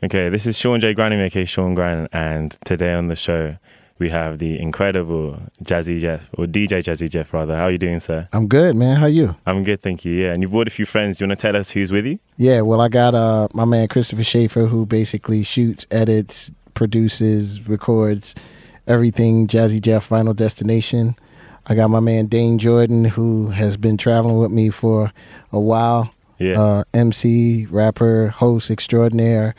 Okay, this is Sean J. Granny, aka Sean Gran, and today on the show we have the incredible Jazzy Jeff, or DJ Jazzy Jeff rather. How are you doing, sir? I'm good, man. How you? I'm good, thank you. Yeah, and you've brought a few friends. Do you want to tell us who's with you? Yeah, well, I got my man Christopher Schaefer, who basically shoots, edits, produces, records everything Jazzy Jeff Final Destination. I got my man Dayne Jordan, who has been traveling with me for a while. Yeah. MC, rapper, host extraordinaire.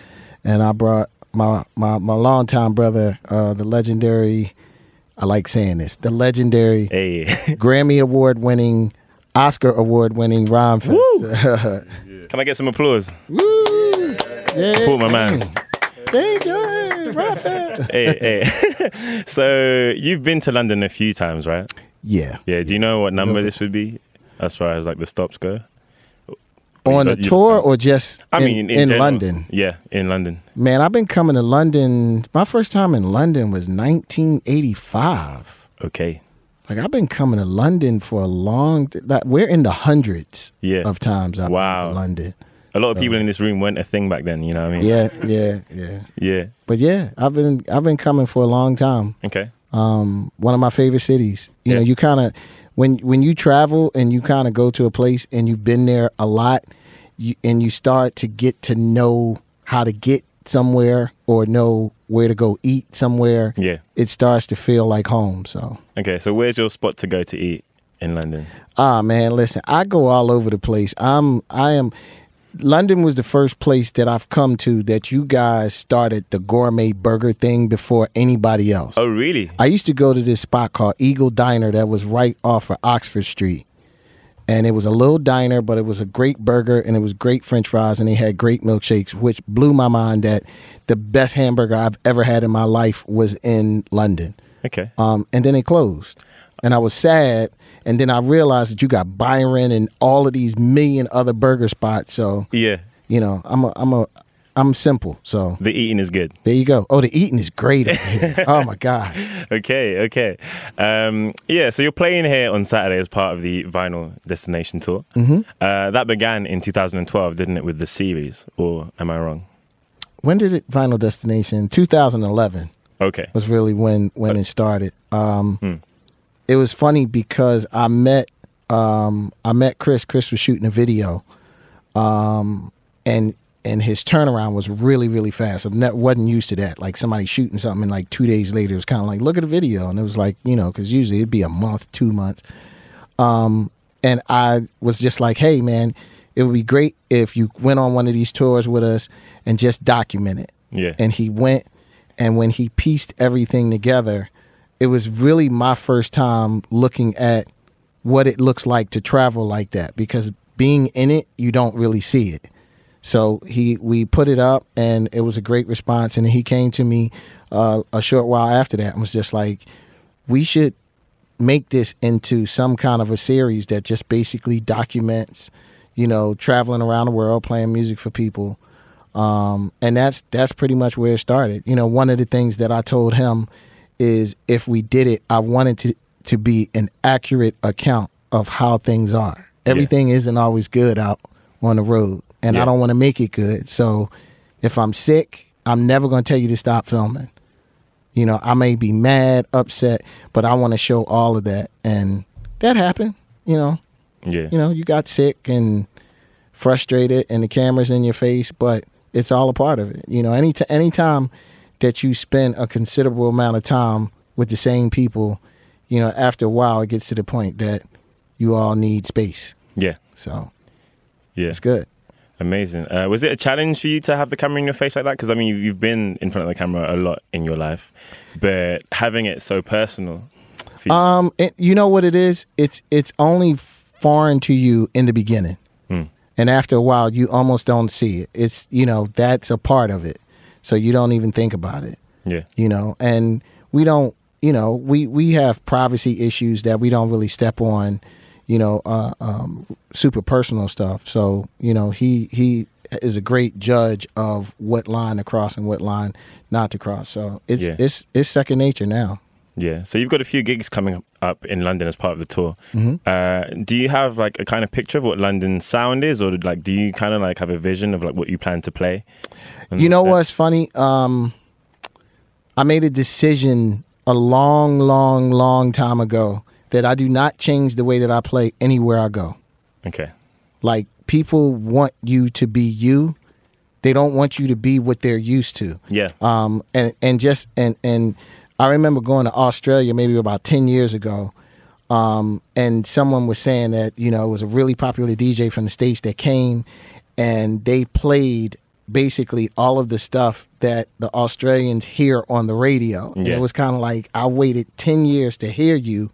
And I brought my longtime brother, the legendary, I like saying this, the legendary Grammy Award-winning, Oscar Award-winning Rhymefest. Can I get some applause? Woo! Yeah, Support my man. Thank you, Rhymefest. Hey. So you've been to London a few times, right? Yeah. Yeah. Do you know what number this would be as far as like the stops go? On a tour or just in general. London? Yeah, in London. Man, I've been coming to London. My first time in London was 1985. Okay. Like, I've been coming to London for a long like, we're in the hundreds of times I've been to London. A lot of people in this room weren't a thing back then, you know what I mean? Yeah. But yeah, I've been coming for a long time. Okay. One of my favorite cities. You know, you kind of when you travel and you kind of go to a place and you've been there a lot, and you start to get to know how to get somewhere or know where to go eat somewhere, it starts to feel like home. So okay, so where's your spot to go to eat in London? Man, listen, I go all over the place. London was the first place that I've come to that you guys started the gourmet burger thing before anybody else. Oh, really? I used to go to this spot called Eagle Diner that was right off of Oxford Street. And it was a little diner, but it was a great burger and it was great French fries and they had great milkshakes, which blew my mind that the best hamburger I've ever had in my life was in London. Okay. And then it closed. And I was sad. And then I realized that you got Byron and all of these million other burger spots. So you know, I'm simple. So the eating is good. There you go. Oh, the eating is great over here. Oh my God. Okay. So you're playing here on Saturday as part of the Vinyl Destination tour. Mm-hmm. That began in 2012, didn't it, with the series? Or am I wrong? When did it Vinyl Destination? 2011. Okay. Was really when it started. It was funny because I met Chris. Chris was shooting a video, and his turnaround was really, really fast. I wasn't used to that. Like somebody shooting something and like 2 days later, it was kind of like, look at the video. And it was like, you know, because usually it'd be a month, 2 months. And I was just like, hey, man, it would be great if you went on one of these tours with us and just document it. Yeah. And he went, and when he pieced everything together, it was really my first time looking at what it looks like to travel like that, because being in it, you don't really see it. So we put it up and it was a great response. And he came to me a short while after that and was just like, we should make this into some kind of a series that just basically documents, you know, traveling around the world, playing music for people. And that's pretty much where it started. You know, one of the things that I told him is if we did it, I wanted to be an accurate account of how things are. Everything isn't always good out on the road, and I don't want to make it good. So if I'm sick, I'm never going to tell you to stop filming. You know, I may be mad, upset, but I want to show all of that. And that happened, you know. Yeah. You know, you got sick and frustrated and the camera's in your face, but it's all a part of it. You know, anytime that you spend a considerable amount of time with the same people, you know, after a while it gets to the point that you all need space. Yeah. So, yeah, it's good. Amazing. Was it a challenge for you to have the camera in your face like that? Because, I mean, you've been in front of the camera a lot in your life, but having it so personal for you. You know what it is? It's only foreign to you in the beginning. And after a while, you almost don't see it. It's, you know, that's a part of it. So you don't even think about it. Yeah. You know, and we don't, you know, we have privacy issues that we don't really step on, you know, super personal stuff. So, you know, he is a great judge of what line to cross and what line not to cross. So it's second nature now. Yeah, so you've got a few gigs coming up in London as part of the tour. Mm-hmm. Do you have like a kind of picture of what London's sound is, or like do you kind of like have a vision of like what you plan to play? You know what's funny? I made a decision a long time ago that I do not change the way that I play anywhere I go. Okay. Like, people want you to be you. They don't want you to be what they're used to. Yeah. And I remember going to Australia maybe about 10 years ago, and someone was saying that, you know, it was a really popular DJ from the States that came, and they played basically all of the stuff that the Australians hear on the radio. Yeah. And it was kind of like, I waited 10 years to hear you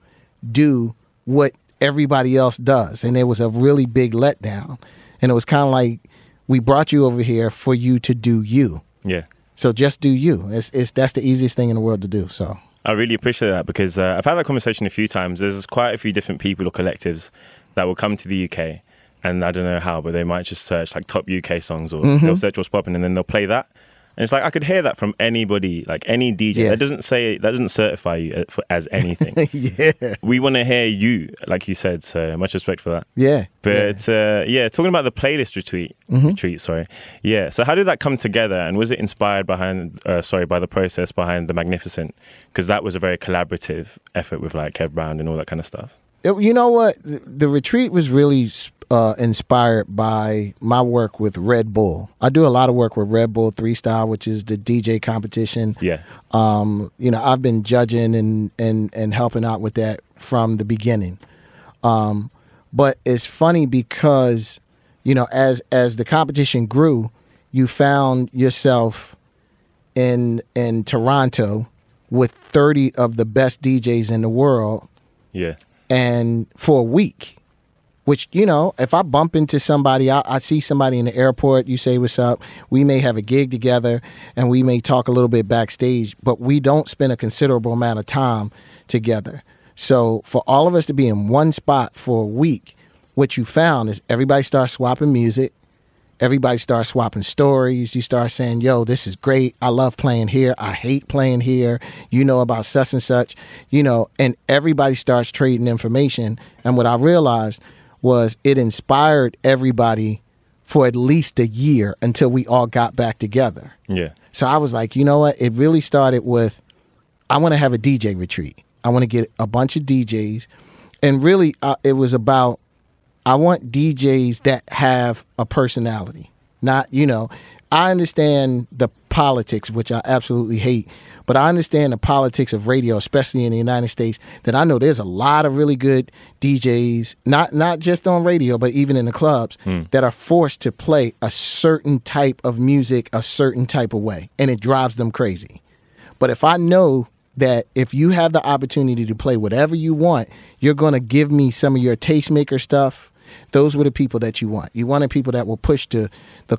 do what everybody else does. And it was a really big letdown. And it was kind of like, we brought you over here for you to do you. Yeah. So just do you. That's the easiest thing in the world to do. So I really appreciate that, because I've had that conversation a few times. There's quite a few different people or collectives that will come to the UK, and I don't know how, but they might just search like top UK songs, or they'll search what's popping, and then they'll play that. And it's like, I could hear that from anybody, like any DJ. Yeah. That doesn't certify you as anything. yeah. We want to hear you, like you said. So much respect for that. Yeah. But talking about the playlist retreat, sorry. Yeah. So how did that come together, and was it inspired by the process behind the Magnificent? Because that was a very collaborative effort with like Kev Brown and all that kind of stuff. You know what? The retreat was really inspired by my work with Red Bull. I do a lot of work with Red Bull Freestyle, which is the DJ competition. Yeah. You know, I've been judging and helping out with that from the beginning. But it's funny because, you know, as the competition grew, you found yourself in Toronto with 30 of the best DJs in the world. Yeah. And for a week, which, you know, if I bump into somebody, I see somebody in the airport, you say what's up, we may have a gig together and we may talk a little bit backstage, but we don't spend a considerable amount of time together. So for all of us to be in one spot for a week, what you found is everybody starts swapping music. Everybody starts swapping stories. You start saying, yo, this is great. I love playing here. I hate playing here. You know about such and such, you know, and everybody starts trading information. And what I realized was it inspired everybody for at least a year until we all got back together. Yeah. So I was like, you know what? It really started with, I want to have a DJ retreat. I want to get a bunch of DJs. And really, it was about, I want DJs that have a personality. Not, you know, I understand the politics, which I absolutely hate, but I understand the politics of radio, especially in the United States, that I know there's a lot of really good DJs, not just on radio, but even in the clubs, that are forced to play a certain type of music a certain type of way, and it drives them crazy. But if I know that if you have the opportunity to play whatever you want, you're going to give me some of your tastemaker stuff, those were the people that you want. You wanted people that will push the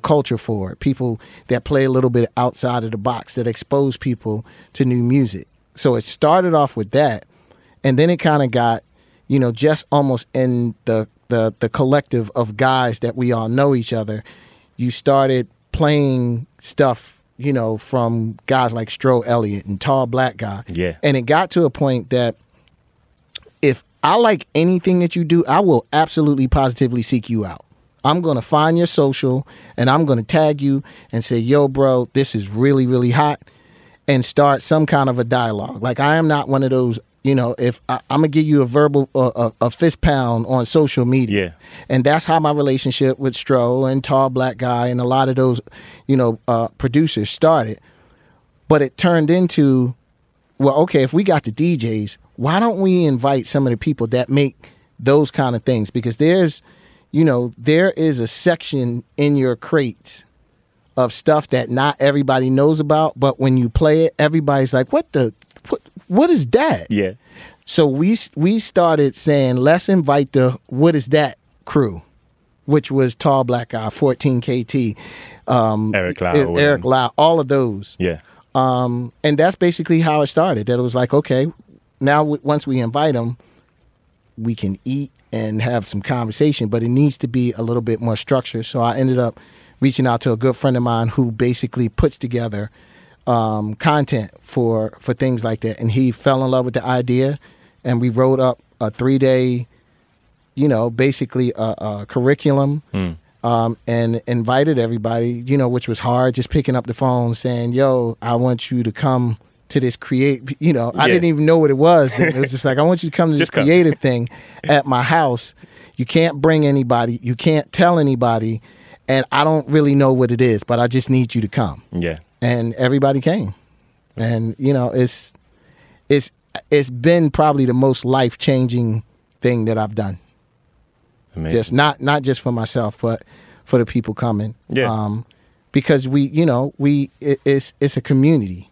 culture forward, people that play a little bit outside of the box, that expose people to new music. So it started off with that, and then it kind of got, you know, just almost in the collective of guys that we all know each other, you started playing stuff, you know, from guys like Stro Elliott and Tall Black Guy. Yeah. And it got to a point that if I like anything that you do, I will absolutely positively seek you out. I'm going to find your social and I'm going to tag you and say, yo, bro, this is really, really hot, and start some kind of a dialogue. Like, I am not one of those, you know, if I'm going to give you a verbal, a fist pound on social media. Yeah. And that's how my relationship with Stro and Tall Black Guy and a lot of those, you know, producers started. But it turned into, well, okay, if we got the DJs, why don't we invite some of the people that make those kind of things? Because there's, you know, there is a section in your crates of stuff that not everybody knows about, but when you play it, everybody's like, what is that? Yeah. So we started saying, let's invite the What Is That crew, which was Tall Black Guy, 14 KT, Eric Lau, all of those. Yeah. And that's basically how it started. That it was like, okay, now once we invite them, we can eat and have some conversation, but it needs to be a little bit more structured. So I ended up reaching out to a good friend of mine who basically puts together content for things like that. And he fell in love with the idea, and we wrote up a 3-day, basically a curriculum, and invited everybody, which was hard, just picking up the phone saying, yo, I want you to come to this I didn't even know what it was. It was just like, I want you to come to this creative thing at my house. You can't bring anybody. You can't tell anybody. And I don't really know what it is, but I just need you to come. Yeah. And everybody came. And, it's been probably the most life-changing thing that I've done. Amazing. Just not just for myself, but for the people coming. Yeah. Because it's a community.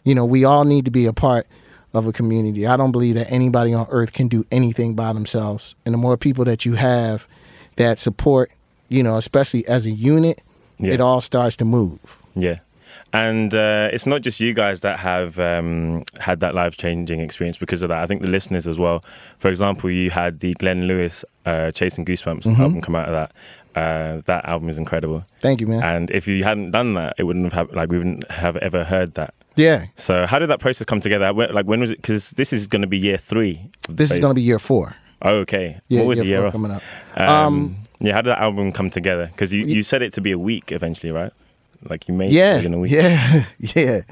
We all need to be a part of a community. I don't believe that anybody on earth can do anything by themselves. And the more people that you have that support, especially as a unit, it all starts to move. Yeah. And it's not just you guys that have had that life-changing experience because of that. I think the listeners as well. For example, you had the Glenn Lewis Chasing Goosebumps album come out of that. That album is incredible. Thank you, man. And if you hadn't done that, it wouldn't have we wouldn't have ever heard that. Yeah. So how did that process come together? When was it? Because this is going to be year 3. This is going to be year 4. Oh, okay. Yeah, what was the year off? Coming up. How did that album come together? Because you said it to be a week eventually, right? Like you made it in a week. Yeah.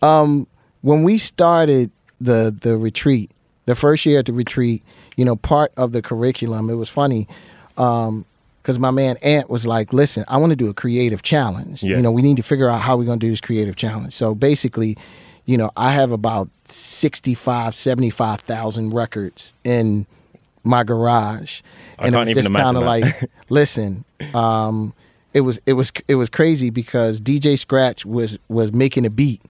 When we started the retreat, the first year at the retreat, part of the curriculum, it was funny. Because my man Ant was like, listen, I want to do a creative challenge. Yeah. We need to figure out how we're going to do this creative challenge. So basically, I have about 75,000 records in my garage. And it was just kind of like, listen, it was crazy because DJ Scratch was making a beat.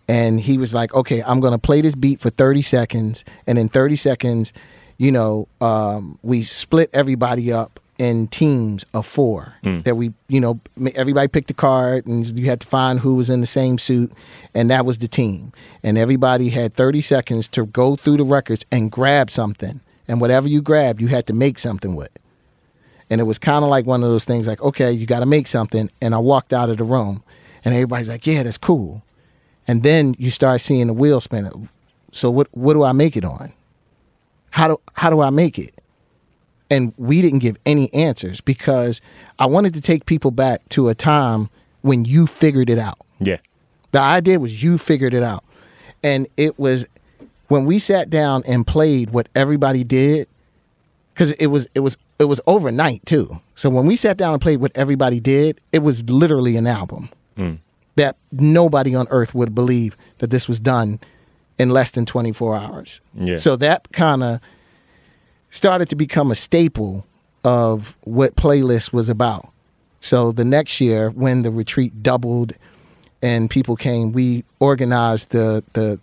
And he was like, okay, I'm going to play this beat for 30 seconds. And in 30 seconds, we split everybody up in teams of 4 that we, everybody picked a card and you had to find who was in the same suit, and that was the team. And everybody had 30 seconds to go through the records and grab something. And whatever you grabbed, you had to make something with. And it was kind of like one of those things like, okay, you got to make something. And I walked out of the room and everybody's like, yeah, that's cool. And then you start seeing the wheel spin. So what do I make it on? How do I make it? And we didn't give any answers because I wanted to take people back to a time when you figured it out. Yeah. The idea was you figured it out. And it was when we sat down and played what everybody did, because it was overnight too. So when we sat down and played what everybody did, it was literally an album that nobody on earth would believe that this was done in less than 24 hours. Yeah. So that kind of started to become a staple of what playlist was about. So the next year, when the retreat doubled and people came, we organized the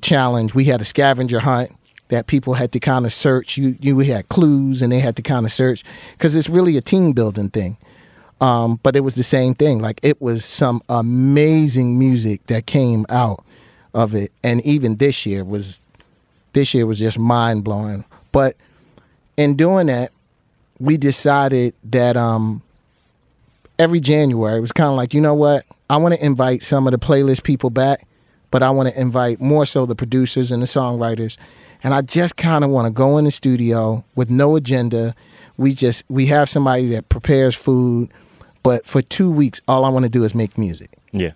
challenge. We had a scavenger hunt that people had to kind of search. We had clues and they had to kind of search because it's really a team building thing. But it was the same thing. Like it was some amazing music that came out of it. And even this year was just mind blowing. But in doing that, we decided that every January, it was kind of like, you know what? I want to invite some of the playlist people back, but I want to invite more so the producers and the songwriters. And I just kind of want to go in the studio with no agenda. We have somebody that prepares food, but for 2 weeks, all I want to do is make music. Yeah.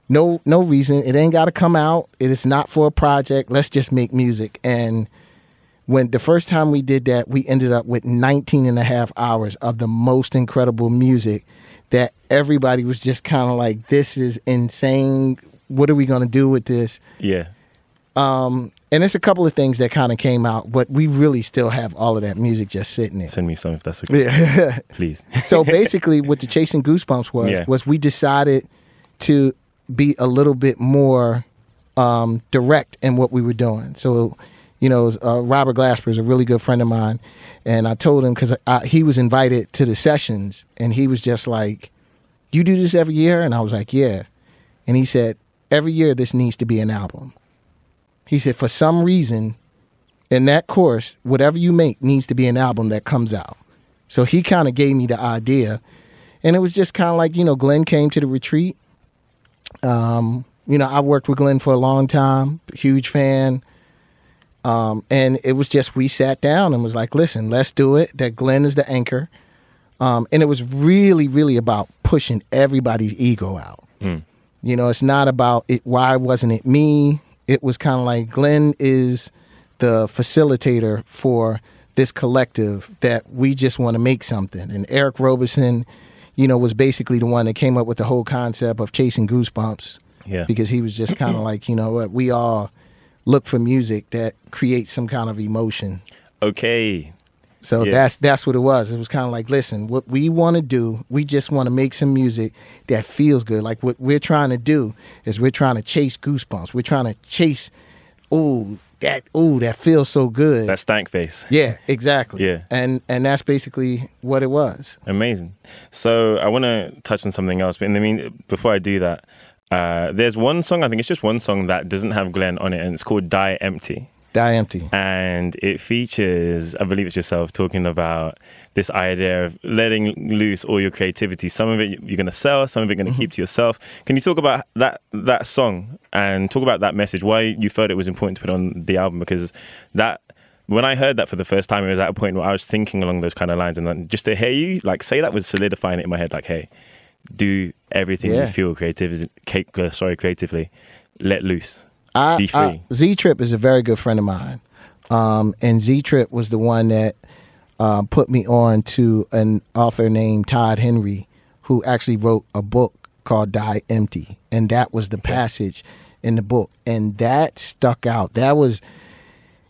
No reason. It ain't got to come out. It is not for a project. Let's just make music. And when the first time we did that, we ended up with 19 and a half hours of the most incredible music that everybody was just kind of like, this is insane. What are we going to do with this? Yeah. And it's a couple of things that kind of came out, but we really still have all of that music just sitting there. Send me some if that's okay. Yeah. Please. So basically what the Chasing Goosebumps was we decided to be a little bit more direct in what we were doing. So, Robert Glasper is a really good friend of mine. And I told him, because he was invited to the sessions, and he was just like, you do this every year? And I was like, yeah. And he said, every year this needs to be an album. He said, for some reason, in that course, whatever you make needs to be an album that comes out. So he kind of gave me the idea. And it was just kind of like, Glenn came to the retreat. I worked with Glenn for a long time, huge fan. And it was just, we sat down and was like, listen, let's do it. That Glenn is the anchor. And it was really, really about pushing everybody's ego out. It's not about it. Why wasn't it me? It was kind of like Glenn is the facilitator for this collective that we just want to make something. And Eric Roberson, was basically the one that came up with the whole concept of Chasing Goosebumps. Yeah. Because he was just kind of like, what, we all look for music that creates some kind of emotion. Okay. So that's what it was. It was kind of like, listen, what we want to do, we just want to make some music that feels good. Like what we're trying to do is we're trying to chase goosebumps. We're trying to chase, that feels so good. That stank face. Yeah, exactly. Yeah. And that's basically what it was. Amazing. So I want to touch on something else, but before I do that, there's one song, I think it's just one song that doesn't have Glenn on it, and it's called Die Empty. Die Empty. And it features, I believe it's yourself, talking about this idea of letting loose all your creativity. Some of it you're going to sell, some of it you're going to keep to yourself. Can you talk about that song and talk about that message, why you felt it was important to put on the album? Because when I heard that for the first time, it was at a point where I was thinking along those kind of lines, and then just to hear you say that was solidifying it in my head, like, hey, do everything you feel creatively, let loose. Be free. Z-Trip is a very good friend of mine. And Z-Trip was the one that put me on to an author named Todd Henry, who actually wrote a book called Die Empty. And that was the passage in the book. And that stuck out. That was,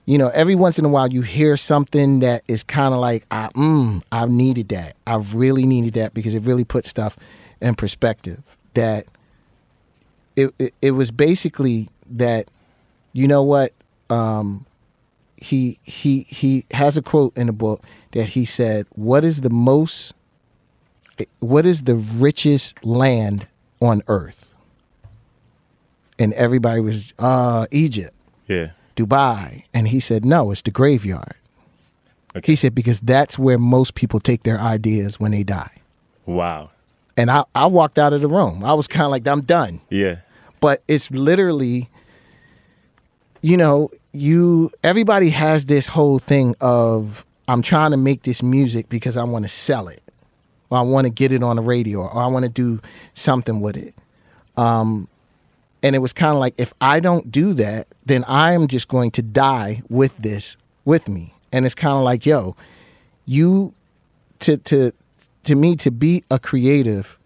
every once in a while you hear something that is kind of like, I needed that. I really needed that, because it really put stuff in perspective. That it was basically that, he has a quote in the book that he said, what is the richest land on earth? And everybody was, Egypt. Yeah. Dubai. And he said, no, it's the graveyard. Okay. He said, because that's where most people take their ideas when they die. Wow. And I walked out of the room. I was kind of like, I'm done. Yeah. But it's literally, everybody has this whole thing of, I'm trying to make this music because I want to sell it, or I want to get it on the radio, or I want to do something with it. And it was kind of like, if I don't do that, then I am just going to die with this with me. And it's kind of like, to me, to be a creative,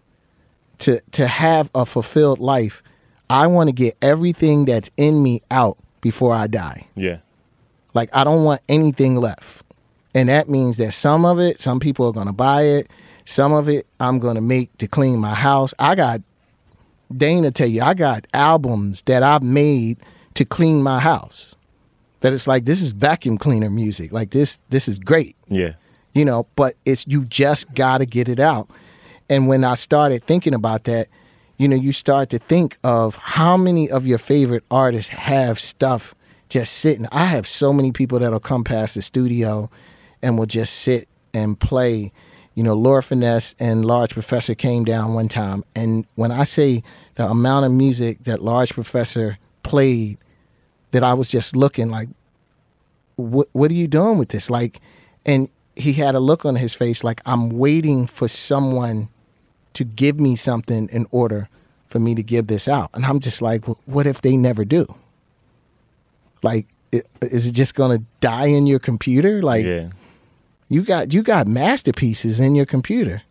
to have a fulfilled life, I want to get everything that's in me out before I die. Yeah. Like, I don't want anything left. And that means that some of it, some people are going to buy it. Some of it I'm going to make to clean my house. Dane will tell you, I got albums that I've made to clean my house. That it's like, this is vacuum cleaner music. Like, this is great. Yeah. But you just got to get it out. And when I started thinking about that, you start to think of how many of your favorite artists have stuff just sitting. I have so many people that'll come past the studio and will just sit and play. Laura Finesse and Large Professor came down one time. And when I say the amount of music that Large Professor played, that I was just looking like, what are you doing with this? Like, and he had a look on his face like, I'm waiting for someone to give me something in order for me to give this out. And I'm just like, well, what if they never do? Like, is it just going to die in your computer? Like, you got masterpieces in your computer.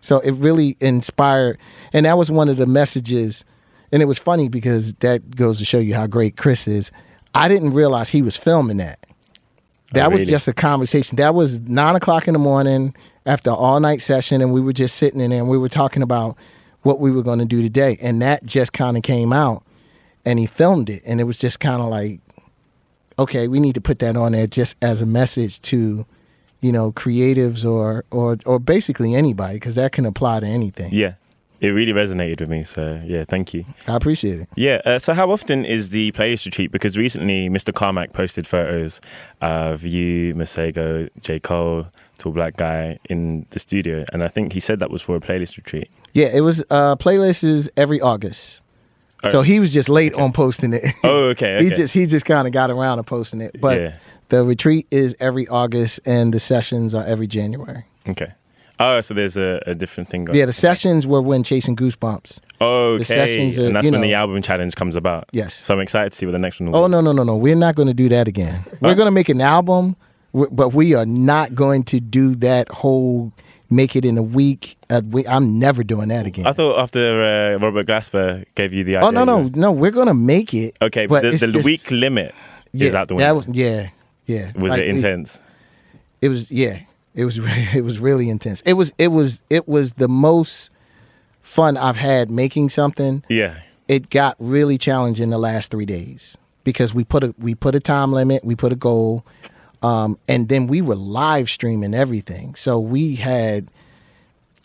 So it really inspired. And that was one of the messages. And it was funny because that goes to show you how great Chris is. I didn't realize he was filming that. That was just a conversation. That was 9 o'clock in the morning after an all-night session, and we were just sitting in there, and we were talking about what we were going to do today. And that just kind of came out, and he filmed it. And it was just kind of like, okay, we need to put that on there just as a message to, creatives or basically anybody, because that can apply to anything. Yeah. It really resonated with me, so yeah, thank you. I appreciate it. Yeah, so how often is the playlist retreat? Because recently Mr. Carmack posted photos of you, Masego, J. Cole, Tall Black Guy in the studio, and I think he said that was for a playlist retreat. Yeah, it was, playlist is every August. So he was just late on posting it. Oh, okay. He just kind of got around to posting it. But the retreat is every August and the sessions are every January. Okay. Oh, so there's a different thing going on. Yeah, the sessions were when Chasing Goosebumps. Oh, okay. The sessions are, and that's when the album challenge comes about. Yes. So I'm excited to see what the next one will be. Oh, no. We're not going to do that again. We're going to make an album, but we are not going to do that whole make it in a week. I'm never doing that again. I thought after Robert Glasper gave you the idea. Oh, no. We're going to make it. Okay, but the week limit is out the window. Yeah. Was it intense? It was, yeah. It was really intense. It was the most fun I've had making something. Yeah. It got really challenging the last 3 days because we put a time limit, we put a goal, and then we were live streaming everything. So we had,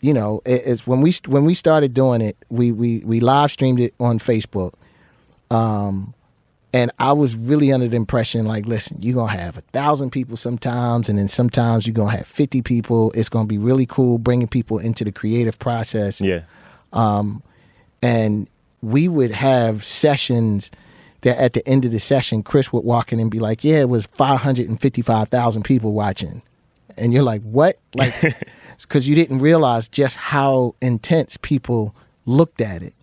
it's when we started doing it, we live streamed it on Facebook. And I was really under the impression, like, listen, you're going to have 1,000 people sometimes, and then sometimes you're going to have 50 people. It's going to be really cool bringing people into the creative process. Yeah. And we would have sessions that at the end of the session, Chris would walk in and be like, yeah, it was 555,000 people watching. And you're like, what? Like, because you didn't realize just how intense people looked at it.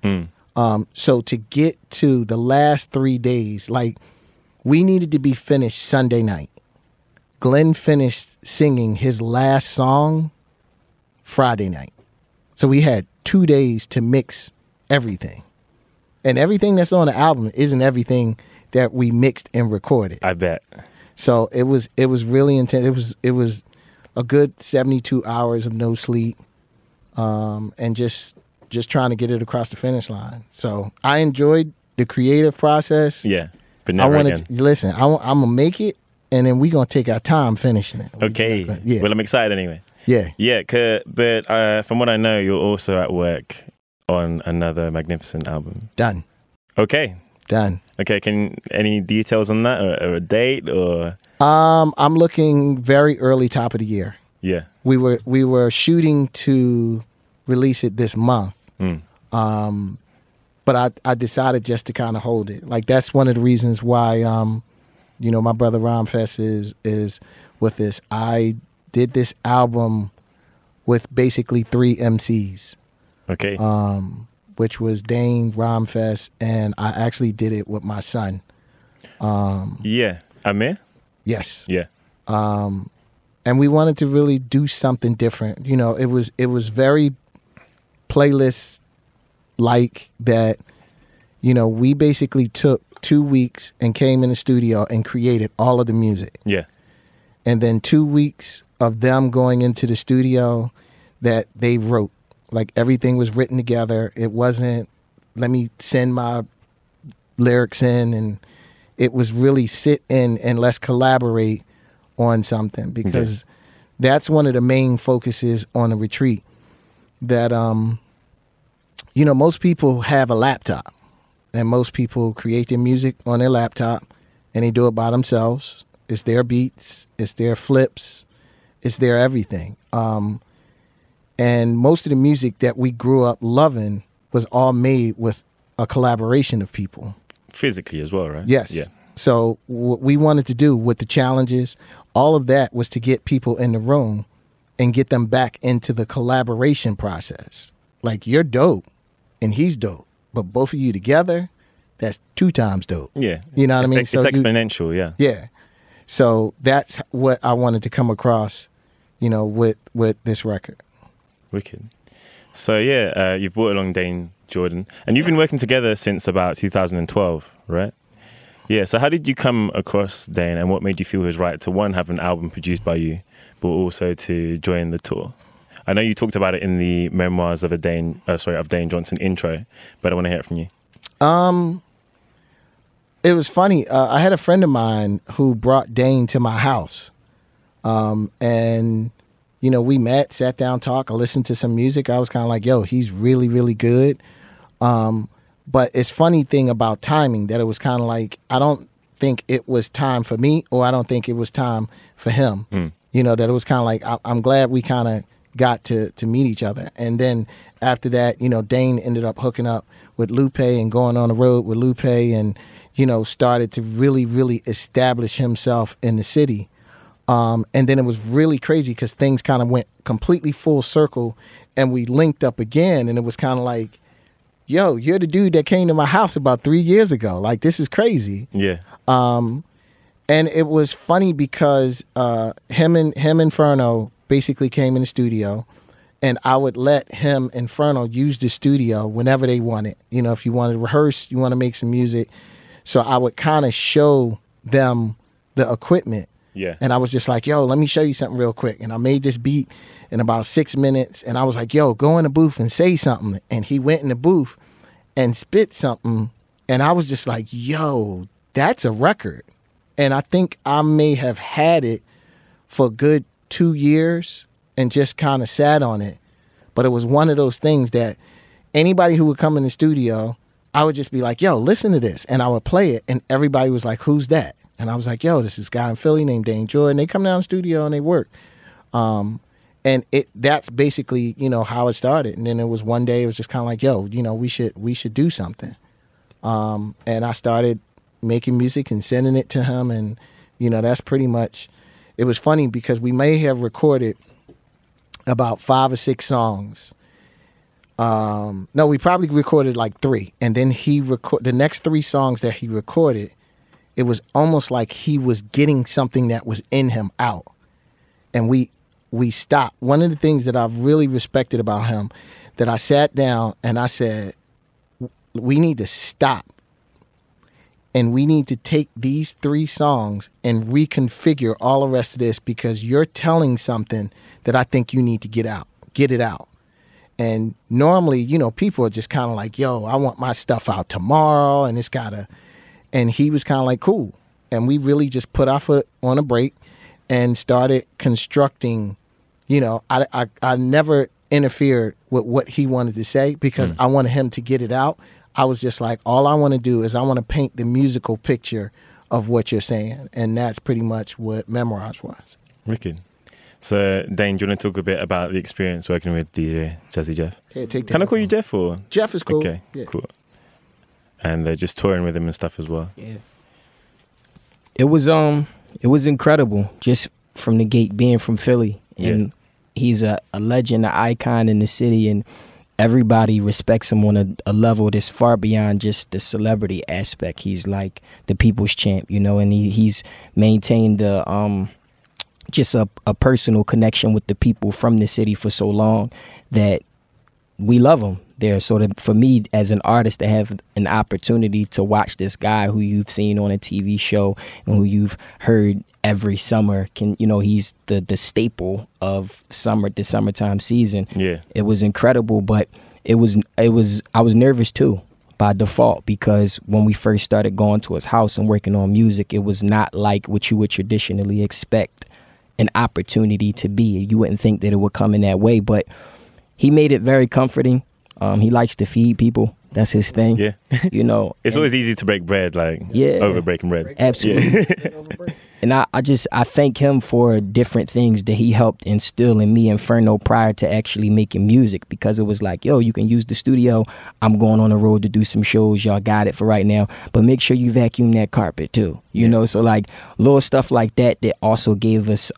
So to get to the last 3 days, like, we needed to be finished Sunday night. Glenn finished singing his last song Friday night. So we had 2 days to mix everything. And everything that's on the album isn't everything that we mixed and recorded. I bet. So it was really intense. It was a good 72 hours of no sleep, and just trying to get it across the finish line. So I enjoyed the creative process. Yeah, but never again. Listen, I'm gonna make it, and then we're gonna take our time finishing it. Okay. Yeah. Well, I'm excited anyway. Yeah. Yeah, but from what I know, you're also at work on another Magnificent album. Done. Okay. Done. Okay. Any details on that, or a date, or? I'm looking very early, top of the year. Yeah. We were shooting to release it this month. But I decided just to kind of hold it. Like, that's one of the reasons why, my brother Rhymefest is with this. I did this album with basically 3 MCs. Okay. Which was Dayne, Rhymefest, and I actually did it with my son. Yeah. Amir? Yes. Yeah. And we wanted to really do something different. It was very playlist like that. We basically took 2 weeks and came in the studio and created all of the music. Yeah. And then 2 weeks of them going into the studio that they wrote. Like, everything was written together. It wasn't, let me send my lyrics in, and it was really sit in and let's collaborate on something, because that's one of the main focuses on a retreat. That most people have a laptop, and most people create their music on their laptop, and they do it by themselves. It's their beats, it's their flips, it's their everything. And most of the music that we grew up loving was all made with a collaboration of people. Physically as well, right? Yes. Yeah. So what we wanted to do with the challenges, all of that was to get people in the room and get them back into the collaboration process. Like, you're dope and he's dope, but both of you together, that's 2 times dope. Yeah. You know what I mean? It's exponential, yeah. Yeah. So that's what I wanted to come across, with this record. Wicked. So yeah, you've brought along Dayne Jordan, and you've been working together since about 2012, right? Yeah. So how did you come across Dayne, and what made you feel it was right to, one, have an album produced by you, but also to join the tour? I know you talked about it in the memoirs of Dayne Johnson intro, but I want to hear it from you. It was funny. I had a friend of mine who brought Dayne to my house, and we met, sat down, talked. I listened to some music. I was kind of like, yo, he's really, really good. But it's funny thing about timing, that it was kind of like, I don't think it was time for me, or I don't think it was time for him. That it was kind of like, I'm glad we kind of got to meet each other. And then after that, you know, Dayne ended up hooking up with Lupe and going on the road with Lupe and, you know, started to really, really establish himself in the city. And then it was really crazy because things kind of went completely full circle and we linked up again. And it was kind of like, yo, you're the dude that came to my house about 3 years ago. Like, this is crazy. Yeah. And it was funny because him and Inferno basically came in the studio, and I would let him, Inferno, use the studio whenever they wanted. You know, if you wanted to rehearse, you want to make some music. So I would kind of show them the equipment. Yeah. And I was just like, yo, let me show you something real quick. And I made this beat in about 6 minutes. And I was like, yo, go in the booth and say something. And he went in the booth and spit something. And I was just like, yo, that's a record. And I think I may have had it for a good 2 years and just kind of sat on it. But it was one of those things that anybody who would come in the studio, I would just be like, yo, listen to this. And I would play it. And everybody was like, who's that? And I was like, yo, this is guy in Philly named Dayne Jordan. They come down the studio and they work. And that's basically, you know, how it started. And then it was one day, it was just kind of like, yo, you know, we should do something. And I started making music and sending it to him. And, you know, that's pretty much, it was funny because we may have recorded about 5 or 6 songs. No, we probably recorded like 3. And then the next 3 songs that he recorded, it was almost like he was getting something that was in him out. And we stopped. One of the things that I've really respected about him, that I sat down and I said, we need to stop. And we need to take these 3 songs and reconfigure all the rest of this because you're telling something that I think you need to get it out. And normally, you know, people are just kind of like, yo, I want my stuff out tomorrow and it's gotta, and he was kind of like, cool. And we really just put our foot on a brake and started constructing, you know, I never interfered with what he wanted to say because I wanted him to get it out. I was just like, all I want to do is I want to paint the musical picture of what you're saying. And that's pretty much what Memorize was. Wicked. So, Dayne, do you want to talk a bit about the experience working with DJ Jazzy Jeff? Yeah, take that. Can I call you Jeff or? Jeff is cool. Okay, yeah. Cool. And just touring with him and stuff as well. Yeah. It was incredible just from the gate, being from Philly. And he's a legend, an icon in the city, and everybody respects him on a level that's far beyond just the celebrity aspect. He's like the people's champ, you know, and he's maintained just a personal connection with the people from the city for so long that we love him there. So for me as an artist to have an opportunity to watch this guy who you've seen on a TV show and who you've heard every summer, he's the staple of the summertime season. Yeah, it was incredible, but I was nervous too by default because when we first started going to his house and working on music, it was not like what you would traditionally expect an opportunity to be. You wouldn't think that it would come in that way, but he made it very comforting. He likes to feed people. That's his thing. Yeah. You know. It's always easy to break bread, over breaking bread. Absolutely. Yeah. And I thank him for different things that he helped instill in me, Inferno, prior to actually making music, because it was like, yo, you can use the studio. I'm going on the road to do some shows. Y'all got it for right now. But make sure you vacuum that carpet too. You know, so like little stuff like that also gave us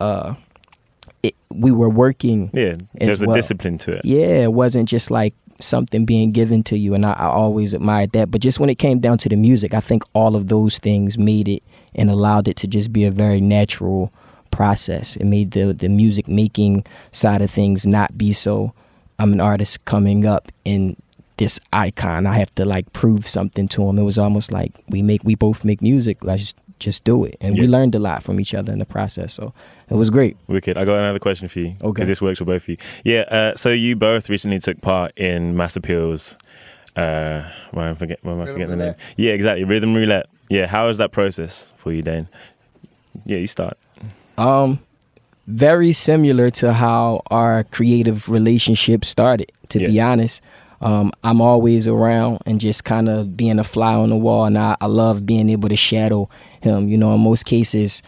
we were working. Yeah, there's a discipline to it. Yeah, it wasn't just like something being given to you, and I always admired that. But just when it came down to the music, I think all of those things made it and allowed it to just be a very natural process. It made the music making side of things not be so, I'm an artist coming up in this icon, I have to like prove something to him. It was almost like we both make music, let's just do it. And we learned a lot from each other in the process, so it was great. Wicked. I got another question for you, because this works for both of you. Yeah, so you both recently took part in Mass Appeal's, why am I forgetting the name? Yeah, exactly, Rhythm Roulette. Yeah, how was that process for you, Dayne? Yeah, you start. Very similar to how our creative relationship started, to be honest. I'm always around and just kind of being a fly on the wall, and I love being able to shadow him. You know, in most cases,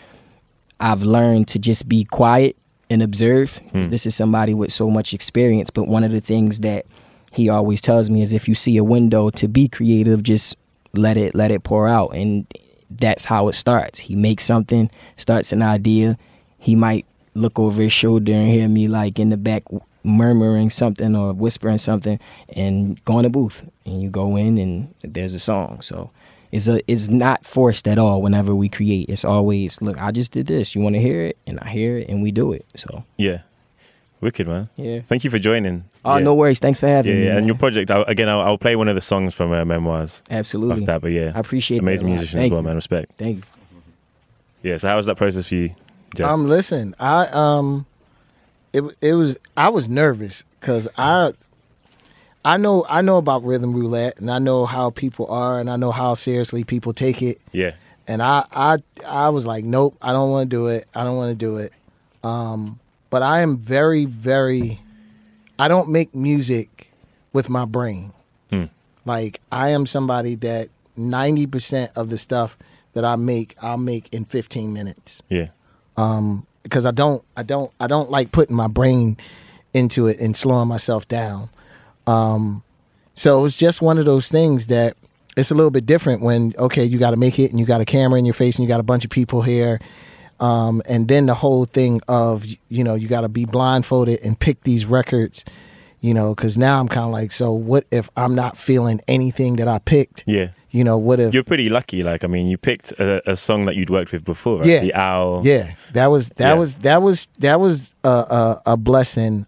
I've learned to just be quiet and observe. This is somebody with so much experience. But one of the things that he always tells me is if you see a window to be creative, just let it pour out. And that's how it starts. He makes something, starts an idea. He might look over his shoulder and hear me like in the back murmuring something or whispering something, and go in the booth. And you go in and there's a song. So it's not forced at all whenever we create. It's always, look, I just did this. You want to hear it? And I hear it and we do it. So yeah. Wicked, man. Yeah. Thank you for joining. Oh, yeah. No worries. Thanks for having me. Yeah, and man. your project, I'll play one of the songs from Memoirs. Absolutely. Of that, but yeah. I appreciate amazing that. musician as well, man. Respect. Thank you. Yeah, so how was that process for you, Jeff? Listen, I was nervous because I know about Rhythm Roulette, and I know how people are, and I know how seriously people take it. Yeah. And I was like, nope, I don't want to do it. I don't want to do it. But I am very, very, I don't make music with my brain. Like, I am somebody that 90% of the stuff that I'll make in 15 minutes. Yeah. Because I don't like putting my brain into it and slowing myself down. So it was just one of those things that it's a little bit different when, okay, you got to make it and you got a camera in your face and you got a bunch of people here. And then the whole thing of, you got to be blindfolded and pick these records, because now I'm kind of like, so what if I'm not feeling anything that I picked? Yeah. What if... You're pretty lucky. Like, I mean, you picked a song that you'd worked with before, right? Yeah. The Owl. Yeah. That was a blessing.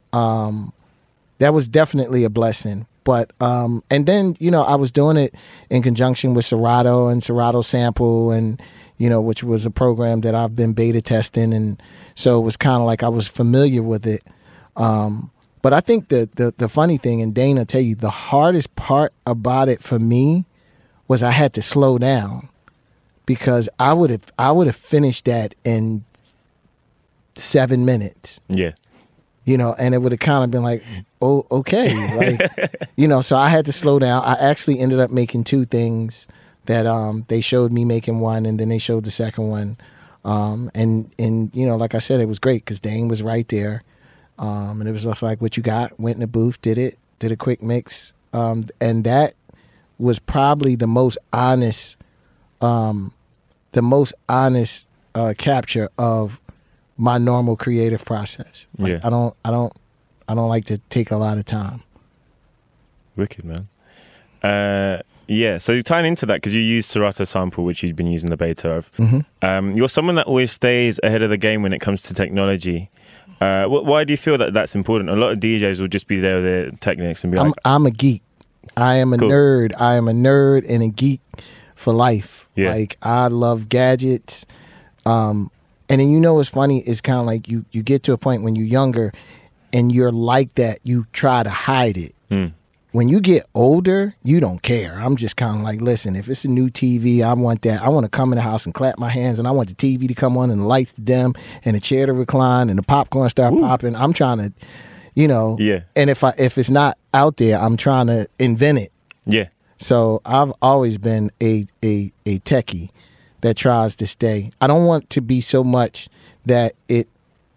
That was definitely a blessing. But, and then, I was doing it in conjunction with Serato and Serato Sample and, which was a program that I've been beta testing. And so it was kind of like I was familiar with it. But I think the funny thing, and Dane will tell you, the hardest part about it for me was I had to slow down, because I would have finished that in 7 minutes. Yeah. And it would have kind of been like, oh, okay. Like, so I had to slow down. I actually ended up making 2 things that they showed me making one, and then they showed the second one. And like I said, it was great because Dane was right there. And it was just like, what you got? Went in the booth, did a quick mix. And that was probably the most honest capture of my normal creative process. Like, yeah. I don't like to take a lot of time. Wicked, man. Yeah, so tying into that, because you use Serato Sample, which you've been using the beta of. You're someone that always stays ahead of the game when it comes to technology. Why do you feel that that's important? A lot of DJs will just be there with their Technics and be like... I'm a geek. I am a nerd. I am a nerd and a geek for life. Yeah. Like, I love gadgets. And then what's funny is kind of like you get to a point when you're younger and you're like that, you try to hide it. When you get older, you don't care. I'm just kind of like, listen, if it's a new TV, I want that. I want to come in the house and clap my hands, and I want the TV to come on and the lights to dim and the chair to recline and the popcorn start popping. I'm trying to, Yeah. And if it's not out there, I'm trying to invent it. Yeah. So I've always been a techie that tries to stay. I don't want to be so much that it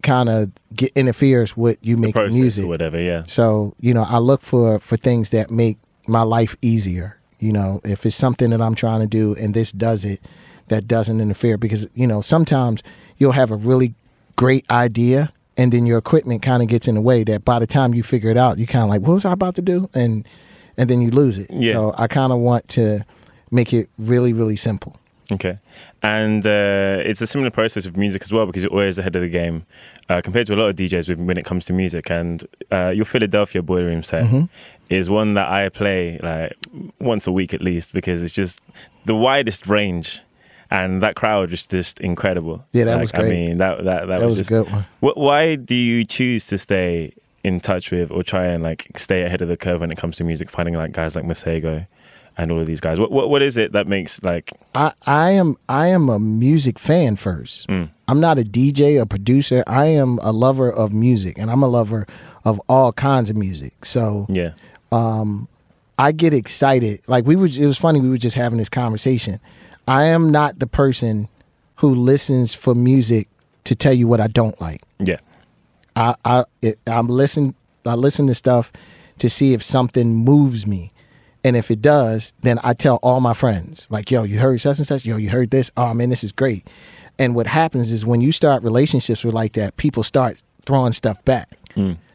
kind of interferes with you making music or whatever. Yeah. So I look for things that make my life easier. If it's something that I'm trying to do and this does it, that doesn't interfere, because sometimes you'll have a really great idea and then your equipment kind of gets in the way, that by the time you figure it out, you kind of like, what was I about to do? And then you lose it. Yeah. So I kind of want to make it really, really simple. Okay. And it's a similar process with music as well, because you're always ahead of the game compared to a lot of DJs when it comes to music. And your Philadelphia Boiler Room set is one that I play like once a week at least, because it's just the widest range. And that crowd was just incredible. Yeah, that was great. I mean, that was just a good one. Why do you choose to stay in touch with, or try and like stay ahead of the curve when it comes to music, finding like guys like Masego and all of these guys? What is it that makes like... I am a music fan first. I'm not a DJ or producer. I am a lover of music, and I'm a lover of all kinds of music. So yeah, I get excited. Like it was funny, we were just having this conversation. I am not the person who listens for music to tell you what I don't like. Yeah. I listen to stuff to see if something moves me. And if it does, then I tell all my friends, like, yo, you heard such and such? Yo, you heard this? Oh, man, this is great. And what happens is when you start relationships with like that, people start throwing stuff back.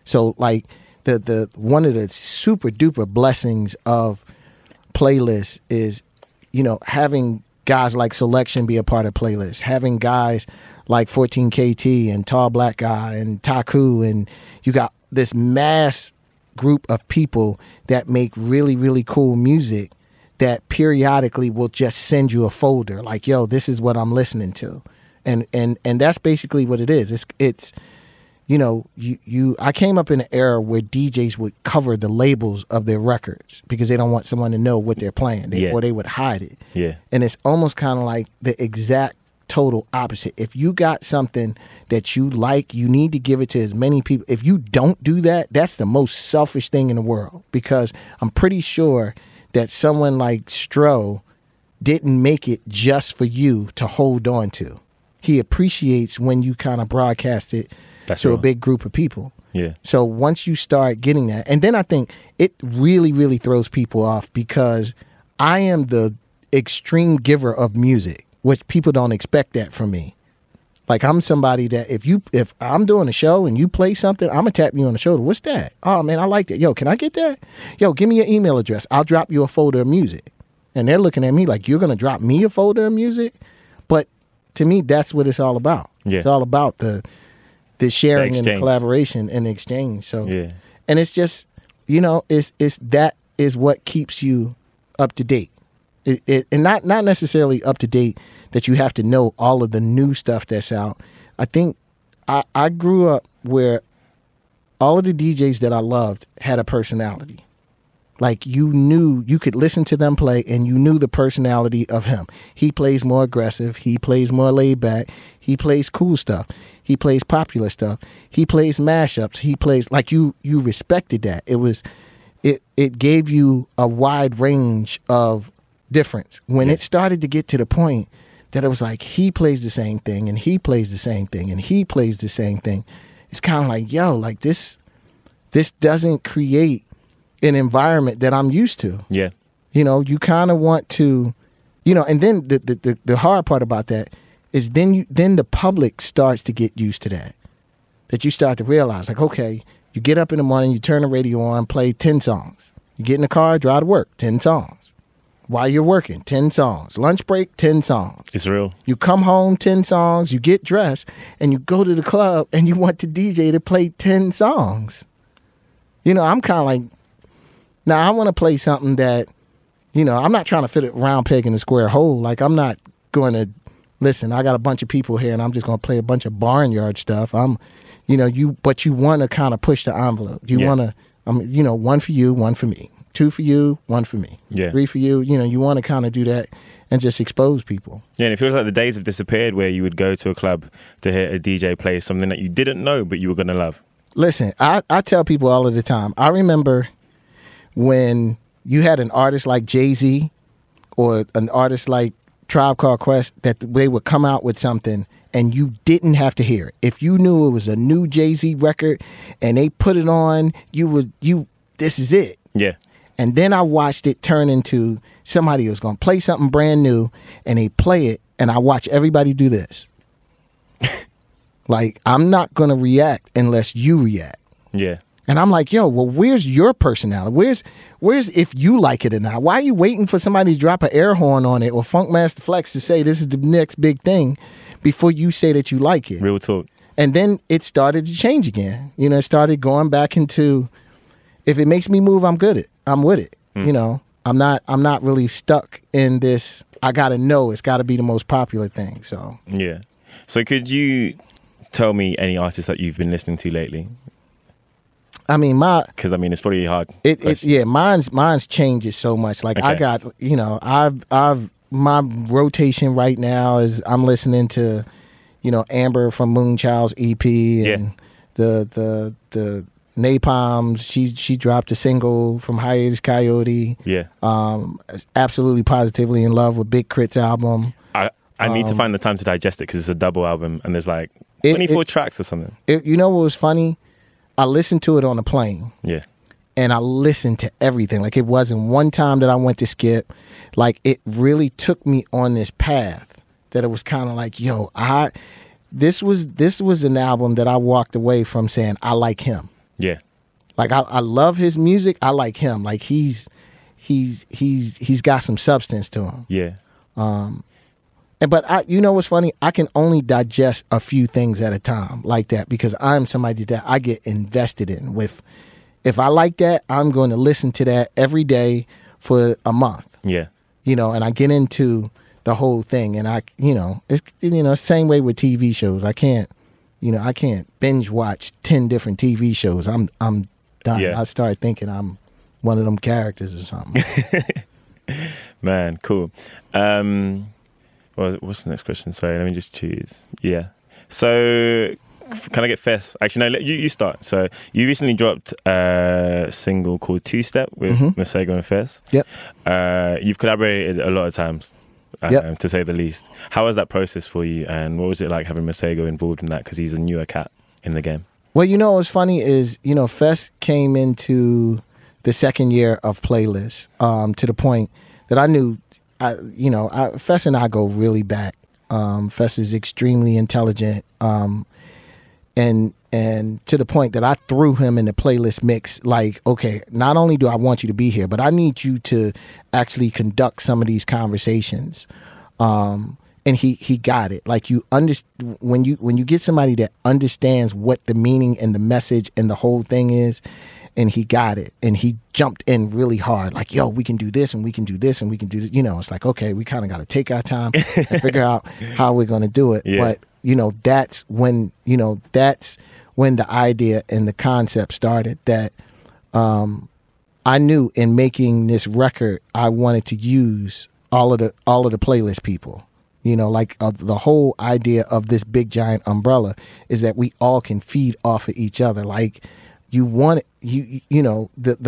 So, like, the one of the super duper blessings of playlists is, you know, having guys like Selection be a part of playlists, having guys like 14KT and Tall Black Guy and Taku, and you got this mass group of people that make really, really cool music that periodically will just send you a folder like, yo, this is what I'm listening to. And that's basically what it is. It's you know, I came up in an era where DJs would cover the labels of their records because they don't want someone to know what they're playing, or they would hide it. Yeah. And it's almost kind of like the exact total opposite. If you got something that you like, you need to give it to as many people. If you don't do that, that's the most selfish thing in the world, because I'm pretty sure that someone like Stro didn't make it just for you to hold on to. He appreciates when you kind of broadcast it to a big group of people. Yeah. So once you start getting that, and then I think it really, really throws people off, because I am the extreme giver of music, which people don't expect that from me. Like, I'm somebody that if I'm doing a show and you play something, I'm gonna tap you on the shoulder. What's that? Oh man, I like that. Yo, can I get that? Yo, give me your email address. I'll drop you a folder of music. And they're looking at me like, you're gonna drop me a folder of music? But to me, that's what it's all about. Yeah. It's all about the sharing and the collaboration and the exchange. So, and it's just, you know, it's that is what keeps you up to date. And not necessarily up to date that you have to know all of the new stuff that's out. I think I grew up where all of the DJs that I loved had a personality. Like, you knew, you could listen to them play and you knew the personality of him. He plays more aggressive. He plays more laid back. He plays cool stuff. He plays popular stuff. He plays mashups. He plays, like, you respected that. It gave you a wide range of difference. When it started to get to the point that it was like, he plays the same thing and he plays the same thing and he plays the same thing, it's kind of like, yo, like, this doesn't create an environment that I'm used to. Yeah. You know, you kind of want to, you know, and then the hard part about that is then the public starts to get used to that. That you start to realize, like, okay, you get up in the morning, you turn the radio on, play 10 songs. You get in the car, drive to work, 10 songs. While you're working, 10 songs. Lunch break, 10 songs. It's real. You come home, 10 songs, you get dressed, and you go to the club and you want the DJ to play 10 songs. You know, I'm kind of like, now I want to play something that, you know, I'm not trying to fit a round peg in a square hole. Like, I'm not going to, listen, I got a bunch of people here and I'm just going to play a bunch of barnyard stuff. But you want to kind of push the envelope. You want to, you know, one for you, one for me. 2 for you, 1 for me. 3 for you. You know, you want to kind of do that and just expose people. Yeah, and it feels like the days have disappeared where you would go to a club to hear a DJ play something that you didn't know but you were going to love. Listen, I tell people all of the time, I remember when you had an artist like Jay-Z or an artist like Tribe Called Quest, that they would come out with something and you didn't have to hear it. If you knew it was a new Jay-Z record and they put it on, this is it. Yeah. And then I watched it turn into somebody who's going to play something brand new and they play it and I watch everybody do this. Like, I'm not going to react unless you react. Yeah. And I'm like, yo, well, where's your personality? Where's if you like it or not? Why are you waiting for somebody to drop an air horn on it or Funkmaster Flex to say this is the next big thing before you say that you like it? Real talk. And then it started to change again. You know, it started going back into, if it makes me move, I'm with it. You know, I'm not really stuck in this, I got to know it's got to be the most popular thing. So, yeah. So could you tell me any artists that you've been listening to lately? I mean, because it's pretty hard. Mine's changes so much. Like, okay. I got, you know, I've my rotation right now is I'm listening to, you know, Amber from Moonchild's EP and the Napalms. She dropped a single from Hiatus Coyote. Yeah. Absolutely positively in love with Big KRIT's album. I need to find the time to digest it because it's a double album and there's like 24 tracks or something. You know what was funny? I listened to it on the plane. Yeah. And I listened to everything. Like, it wasn't one time that I went to skip. Like, it really took me on this path that it was kind of like, yo, this was an album that I walked away from saying, I like him. Yeah. Like, I love his music. I like him. Like, he's got some substance to him. Yeah. But you know what's funny? I can only digest a few things at a time like that because I'm somebody that I get invested in. If I like that, I'm going to listen to that every day for a month. Yeah. You know, and I get into the whole thing, and it's same way with TV shows. I can't binge watch 10 different TV shows. I'm done. Yeah. I start thinking I'm one of them characters or something. Man, cool. What's the next question? Sorry, let me just choose. Yeah. So, can I get Fess? Actually, no, you start. So, you recently dropped a single called Two Step with Masego and Fess. Yep. You've collaborated a lot of times, yep. to say the least. How was that process for you, and what was it like having Masego involved in that? Because he's a newer cat in the game. Well, you know what's funny is, Fess came into the second year of Playlist to the point that I knew, Fess and I go really back. Fess is extremely intelligent, and to the point that I threw him in the Playlist mix. Like, okay, not only do I want you to be here, but I need you to actually conduct some of these conversations. And he got it. Like, when you get somebody that understands what the meaning and the message and the whole thing is, and he got it, and he jumped in really hard. Like, yo, we can do this, and we can do this, and we can do this. It's like, okay, we kind of got to take our time and figure out how we're going to do it. Yeah. But that's when the idea and the concept started. That I knew in making this record, I wanted to use all of the Playlist people. The whole idea of this big giant umbrella is that we all can feed off of each other. Like, the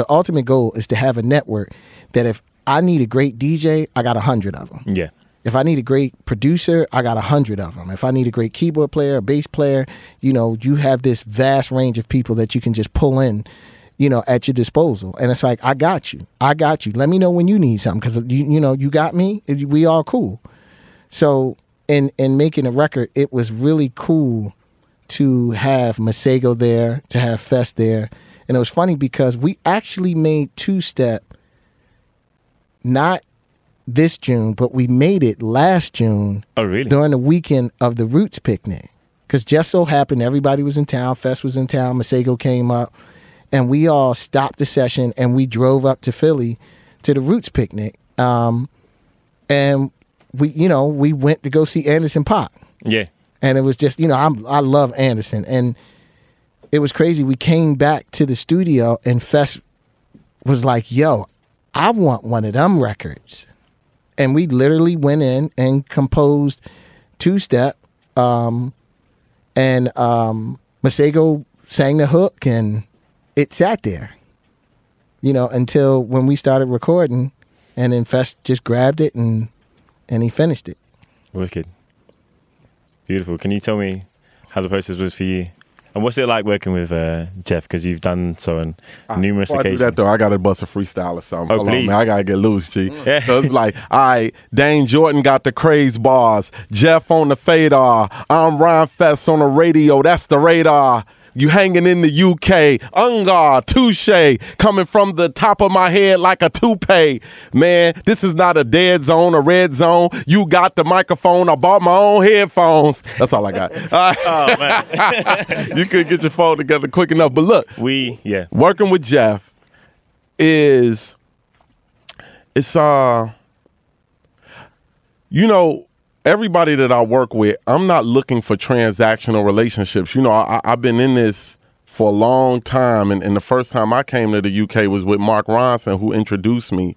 ultimate goal is to have a network that if I need a great DJ, I got 100 of them. Yeah. If I need a great producer, I got 100 of them. If I need a great keyboard player, a bass player, you have this vast range of people that you can just pull in, at your disposal. And it's like, I got you. Let me know when you need something, because you got me. We all cool. So in making a record, it was really cool to have Masego there, to have Fess there. And it was funny because we actually made Two Step not this June, but we made it last June. Oh, really? During the weekend of the Roots picnic. Because just so happened everybody was in town, Fess was in town, Masego came up, and we all stopped the session and we drove up to Philly to the Roots picnic. And we went to go see Anderson .Paak. Yeah. And it was just, I love Anderson. And it was crazy. We came back to the studio and Fess was like, yo, I want one of them records. And we literally went in and composed Two Step. And Masego sang the hook, and it sat there, until when we started recording. And then Fess just grabbed it and he finished it. Wicked. Beautiful. Can you tell me how the process was for you? And what's it like working with Jeff? Because you've done so on numerous occasions. I do that, though, I got to bust a freestyle or something. Oh, please. Man, I got to get loose, G. So it's like, all right, Dayne Jordan got the craze bars. Jeff on the fader. I'm Rhymefest on the radio. That's the radar. You hanging in the UK, Ungar, touche, coming from the top of my head like a toupee. Man, this is not a dead zone, a red zone. You got the microphone. I bought my own headphones. That's all I got. Oh, man. You couldn't get your phone together quick enough. But look, working with Jeff is, everybody that I work with, I'm not looking for transactional relationships. I've been in this for a long time, and the first time I came to the UK was with Mark Ronson, who introduced me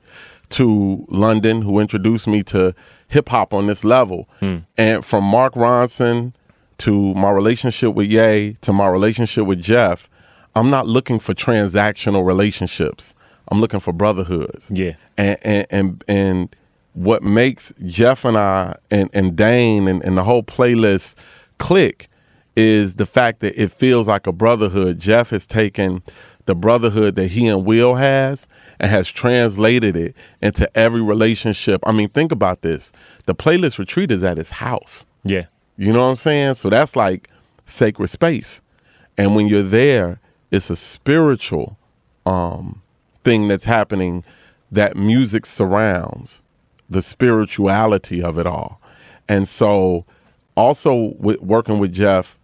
to London, who introduced me to hip-hop on this level. And from Mark Ronson to my relationship with Ye to my relationship with Jeff, I'm not looking for transactional relationships. I'm looking for brotherhoods. Yeah. And what makes Jeff and I and Dayne and the whole Playlist click is the fact that it feels like a brotherhood. Jeff has taken the brotherhood that he and Will has and has translated it into every relationship. I mean, think about this. The playlist retreat is at his house. Yeah. You know what I'm saying? So that's like sacred space. And when you're there, it's a spiritual thing that's happening that music surrounds, the spirituality of it all. And so also with working with Jeff,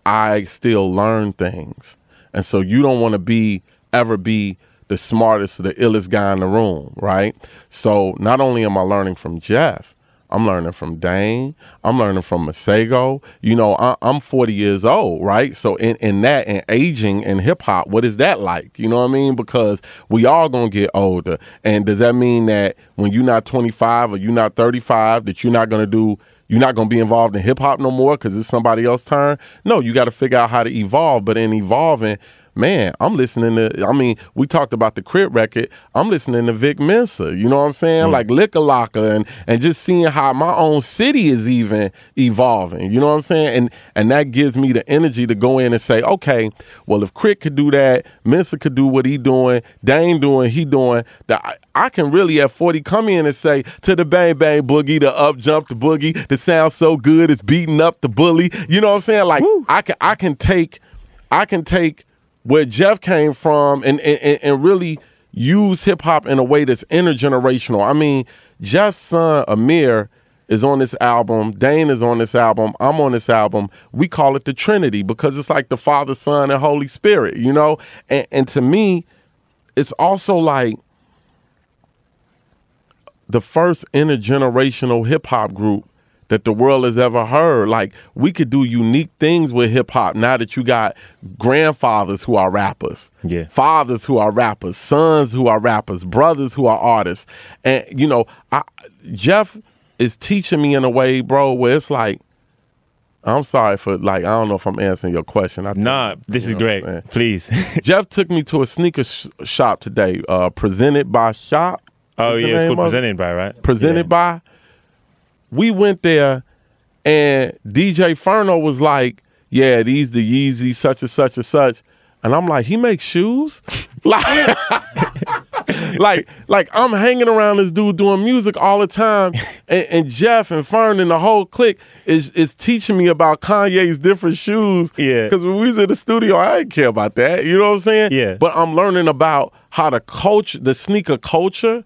I still learn things. And so you don't want to ever be the smartest or the illest guy in the room, right? So not only am I learning from Jeff, I'm learning from Dayne. I'm learning from Masego. You know, I'm 40 years old, right? So in that and aging in hip hop, what is that like? You know what I mean? Because we all gonna get older. And does that mean that when you're not 25 or you're not 35, that you're not gonna be involved in hip hop no more because it's somebody else's turn? No, you got to figure out how to evolve. But in evolving, man, I'm listening to, I mean, we talked about the KRIT record. I'm listening to Vic Mensa, you know what I'm saying? Like Liquor Locker and just seeing how my own city is even evolving, you know what I'm saying? And that gives me the energy to go in and say, okay, well, if KRIT could do that, Mensa could do what he doing, Dayne doing, he doing, that I can really at 40 come in and say, to the bang bang boogie, the up jump the boogie, the sound so good it's beating up the bully. You know what I'm saying? Like I can take where Jeff came from and really use hip hop in a way that's intergenerational. I mean, Jeff's son Amir is on this album, Dayne is on this album, I'm on this album. We call it the Trinity because it's like the Father, Son, and Holy Spirit, you know? And to me, it's also like the first intergenerational hip hop group that the world has ever heard. Like, we could do unique things with hip hop now that you got grandfathers who are rappers, fathers who are rappers, sons who are rappers, brothers who are artists. And, you know, Jeff is teaching me in a way, bro, where it's like, I'm sorry for, like, I don't know if I'm answering your question. Nah, this is great. Please. Jeff took me to a sneaker shop today, presented by Shop. Oh, yeah, it's called Presented By, right? Presented by. We went there, and DJ Furno was like, yeah, these the Yeezy, such and such and such. And I'm like, he makes shoes? like I'm hanging around this dude doing music all the time, and Jeff and Fern and the whole clique is teaching me about Kanye's different shoes. Yeah. Because when we was in the studio, I didn't care about that. You know what I'm saying? Yeah. But I'm learning about how the sneaker culture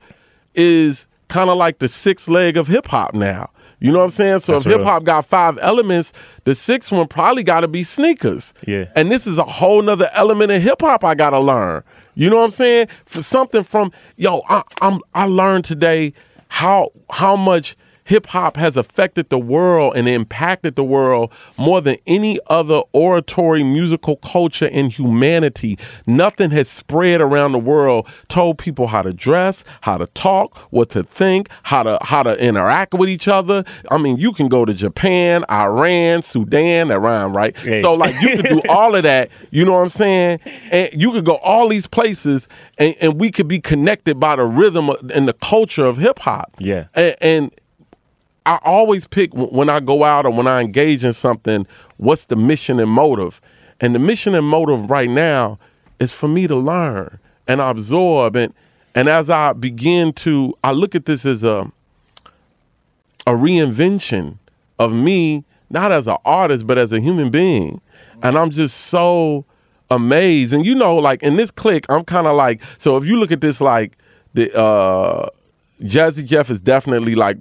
is kind of like the sixth leg of hip hop now. You know what I'm saying? So if hip hop got 5 elements, the 6th one probably got to be sneakers. Yeah. And this is a whole nother element of hip hop I got to learn. You know what I'm saying? For something from, I learned today how much hip hop has affected the world and impacted the world more than any other oratory musical culture in humanity. Nothing has spread around the world, told people how to dress, how to talk, what to think, how to interact with each other. I mean, you can go to Japan, Iran, Sudan, that rhyme, right? Hey. So like you can do all of that, you know what I'm saying? And you could go all these places and we could be connected by the rhythm and the culture of hip hop. Yeah. And I always pick, when I go out or when I engage in something, what's the mission and motive? And the mission and motive right now is for me to learn and absorb. And as I begin to, I look at this as a reinvention of me, not as an artist, but as a human being. And I'm just so amazed. And you know, like in this clique, I'm kind of like, so if you look at this, like the Jazzy Jeff is definitely like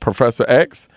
Professor X,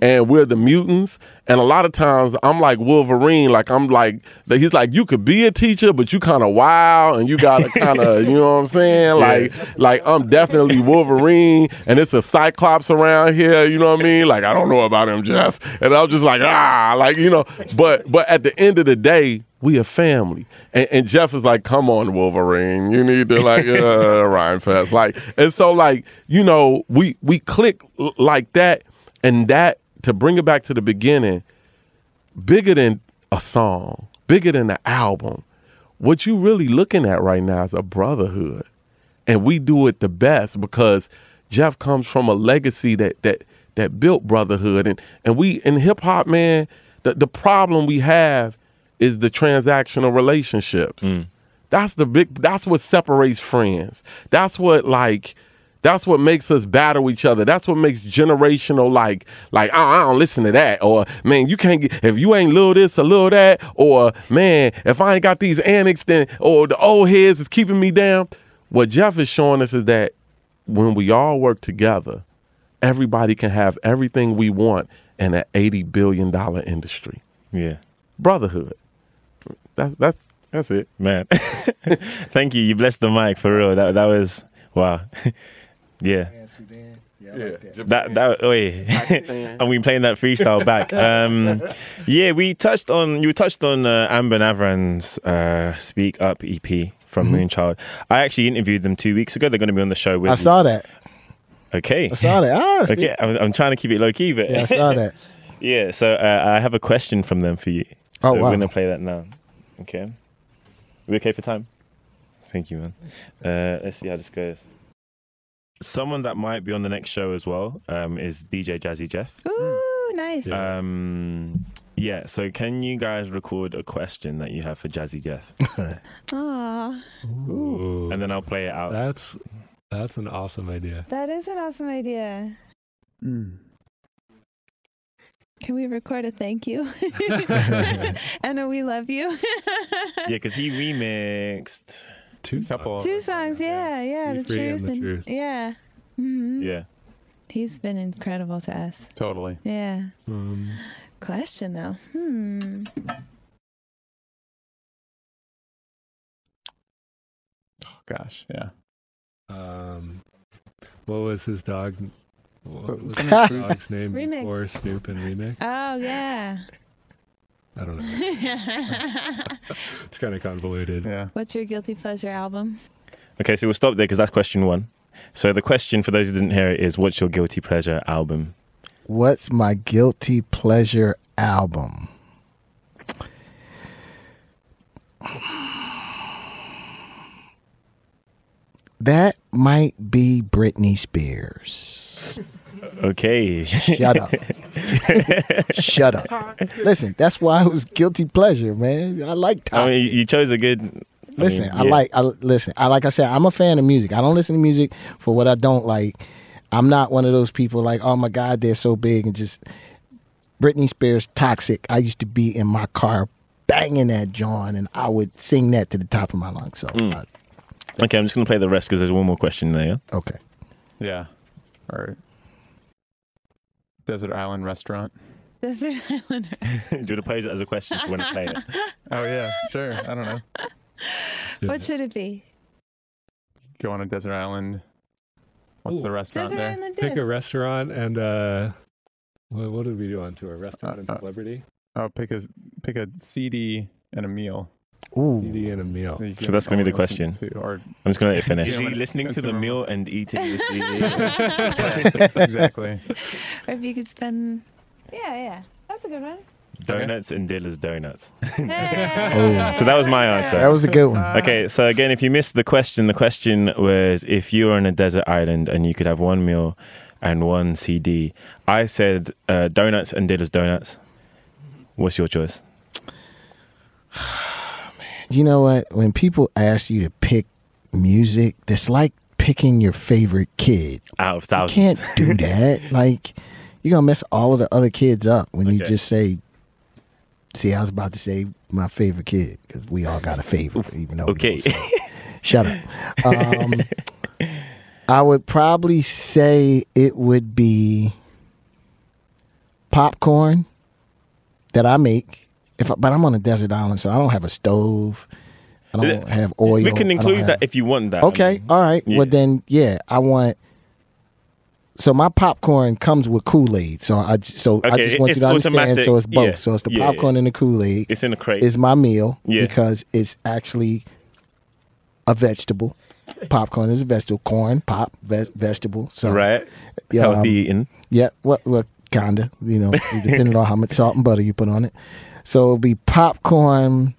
and we're the mutants. And a lot of times I'm like Wolverine, like I'm like, he's like, you could be a teacher, but you kind of wild and you gotta kind of, you know what I'm saying? Like I'm definitely Wolverine, and it's a Cyclops around here, you know what I mean? Like, I don't know about him, Jeff. And I'm just like, like, you know, but at the end of the day, we a family. And Jeff is like, come on, Wolverine, you need to like Rhymefest. Like, and so like, you know, we click like that, and that, to bring it back to the beginning, bigger than a song, bigger than the album, what you really looking at right now is a brotherhood. And we do it the best because Jeff comes from a legacy that built brotherhood. And we in hip hop, man, The problem we have is the transactional relationships. That's what separates friends. That's what makes us battle each other. That's what makes generational oh, I don't listen to that, or man, you can't get, if you ain't little this or little that, or man, if I ain't got these annex, then or the old heads is keeping me down. What Jeff is showing us is that when we all work together, everybody can have everything we want in an $80 billion industry. Yeah. Brotherhood. That's it. Man. Thank you. You blessed the mic for real. That was wow. Yeah. And we playing that freestyle back. Yeah, you touched on Amber Navran's Speak Up EP from Moonchild. I actually interviewed them 2 weeks ago. They're going to be on the show with I saw that. Okay. I saw that. Okay, I'm trying to keep it low key, but yeah, I saw that. Yeah, so I have a question from them for you. So wow. We're going to play that now. Okay. We okay for time? Thank you, man. Let's see how this goes. Someone that might be on the next show as well is DJ Jazzy Jeff. Ooh, nice. Yeah, so can you guys record a question that you have for Jazzy Jeff? Aww. Ooh. And then I'll play it out. That's an awesome idea. That is an awesome idea. Can we record a thank you? And a we love you? Yeah, because he remixed two songs. Yeah. The truth. Yeah. Mm-hmm. Yeah. He's been incredible to us. Totally. Yeah. Question though. Oh gosh, yeah. What was his dog? What was his dog's name Remix. before Snoop and Remix? Oh yeah. I don't know. It's kind of convoluted. Yeah. What's your guilty pleasure album? Okay, so we'll stop there because that's question one. So the question for those who didn't hear it is, what's your guilty pleasure album? What's my guilty pleasure album? That might be Britney Spears. Okay. Shut up. Shut up. Listen, that's why it was guilty pleasure, man. I like Top. I mean, you chose a good... Listen, like I said, I'm a fan of music. I don't listen to music for what I don't like. I'm not one of those people like, oh my God, they're so big and just Britney Spears, Toxic. I used to be in my car banging that John, and I would sing that to the top of my lungs. So, okay, I'm just gonna play the rest because there's one more question there. Yeah? Okay. Yeah. All right. Desert Island Restaurant. Desert Island. Do you want to pose it as a question if you want to play it? Oh yeah, sure. I don't know. What should it be? Go on a desert island. What's the restaurant Desert there? Island Pick a disc. restaurant and what did we do on tour? Restaurant and Celebrity? Oh, pick a CD and a meal. Ooh. CD and a meal. So that's going to be the question. Or I'm just going to let it finish. Is Is he listening to the meal and eating the CD? exactly. Or if you could spend... Yeah. That's a good one. Donuts and Dilla's Donuts. Hey. So that was my answer. That was a good one. Okay, so again, if you missed the question was if you were on a desert island and you could have one meal and one CD. I said donuts and Dilla's Donuts. What's your choice? You know what? When people ask you to pick music, that's like picking your favorite kid. Out of You thousands. can't do that. Like, you're going to mess all of the other kids up when you just say, see, I was about to say my favorite kid because we all got a favorite, even though we don't say it. Shut up. I would probably say it would be popcorn that I make. But I'm on a desert island, so I don't have a stove. I don't have oil. We can include that if you want that. Okay, all right. Yeah. Well, then, yeah, I want... So my popcorn comes with Kool-Aid. So I just want it's you to understand. automatic. So it's both. Yeah. So it's the Yeah, popcorn and the Kool-Aid. It's in a crate. Is my meal because it's actually a vegetable. Popcorn is a vegetable. Corn, vegetable. So right. Yeah, Healthy eating. Yeah, well, kinda. You know, depending on how much salt and butter you put on it. So it'll be popcorn,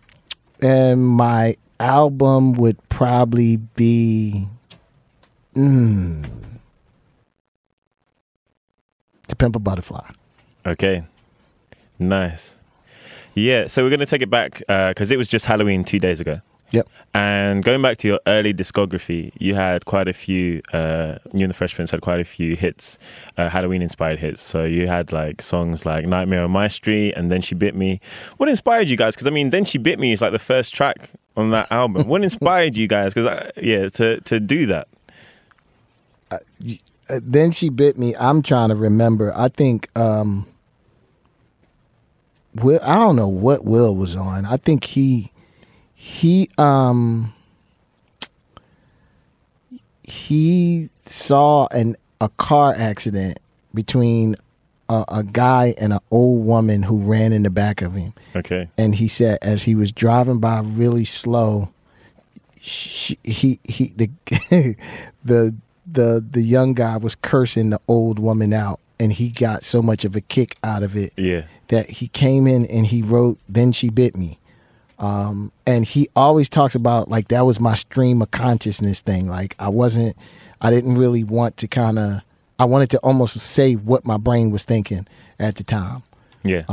and my album would probably be To Pimp a Butterfly. Okay. Nice. Yeah, so we're going to take it back because it was just Halloween 2 days ago. Yep. And going back to your early discography, you had quite a few, you and the Fresh Prince had quite a few hits, Halloween-inspired hits. So you had like songs like Nightmare on My Street and Then She Bit Me. What inspired you guys? Because I mean, Then She Bit Me is like the first track on that album. What inspired you guys? Because to do that. Then She Bit Me. I'm trying to remember. I think Will, I don't know what Will was on. I think he saw a car accident between a guy and an old woman who ran in the back of him. Okay. And he said as he was driving by really slow, the young guy was cursing the old woman out, and he got so much of a kick out of it that he came in and he wrote Then She Bit Me. And he always talks about like that was my stream of consciousness thing. Like I didn't really want to I wanted to almost say what my brain was thinking at the time. Yeah.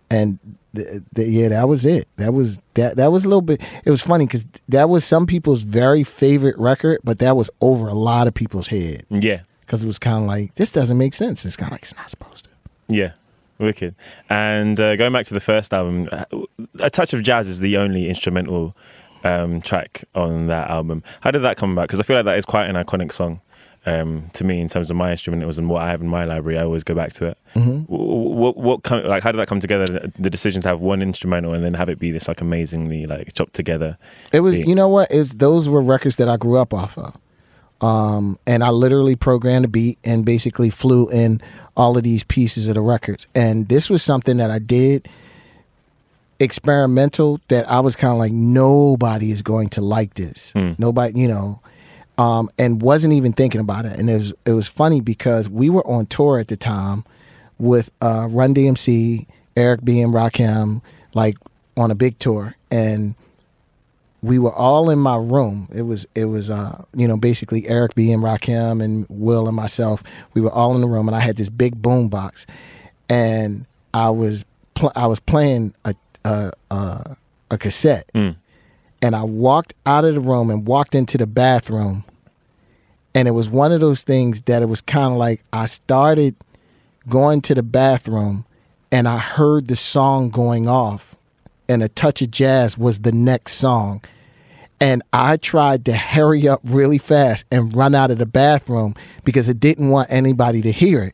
And that was it. That was a little bit, it was funny because that was some people's very favorite record, but that was over a lot of people's head. Yeah. Because it was kind of like, this doesn't make sense. It's kind of like, it's not supposed to. Yeah. Wicked. And going back to the first album, A Touch of Jazz is the only instrumental track on that album. How did that come about? Because I feel like that is quite an iconic song to me in terms of my instrumentals and what I have in my library. I always go back to it. Mm-hmm. How did that come together? The decision to have one instrumental and then have it be this like amazingly like chopped together. It was, you know what? Those were records that I grew up off of. And I literally programmed a beat and basically flew in all of these pieces of the records. And this was something that I did experimental that I was kind of like, nobody is going to like this. Nobody, and wasn't even thinking about it. And it was funny because we were on tour at the time with Run DMC, Eric B. and Rakim, like on a big tour. And we were all in my room. It was basically Eric B. and Rakim and Will and myself. We were all in the room, and I had this big boom box, and I was playing a cassette, and I walked out of the room and walked into the bathroom, and it was one of those things that it was kind of like I started going to the bathroom, and I heard the song going off. And A Touch of Jazz was the next song. And I tried to hurry up really fast and run out of the bathroom because I didn't want anybody to hear it.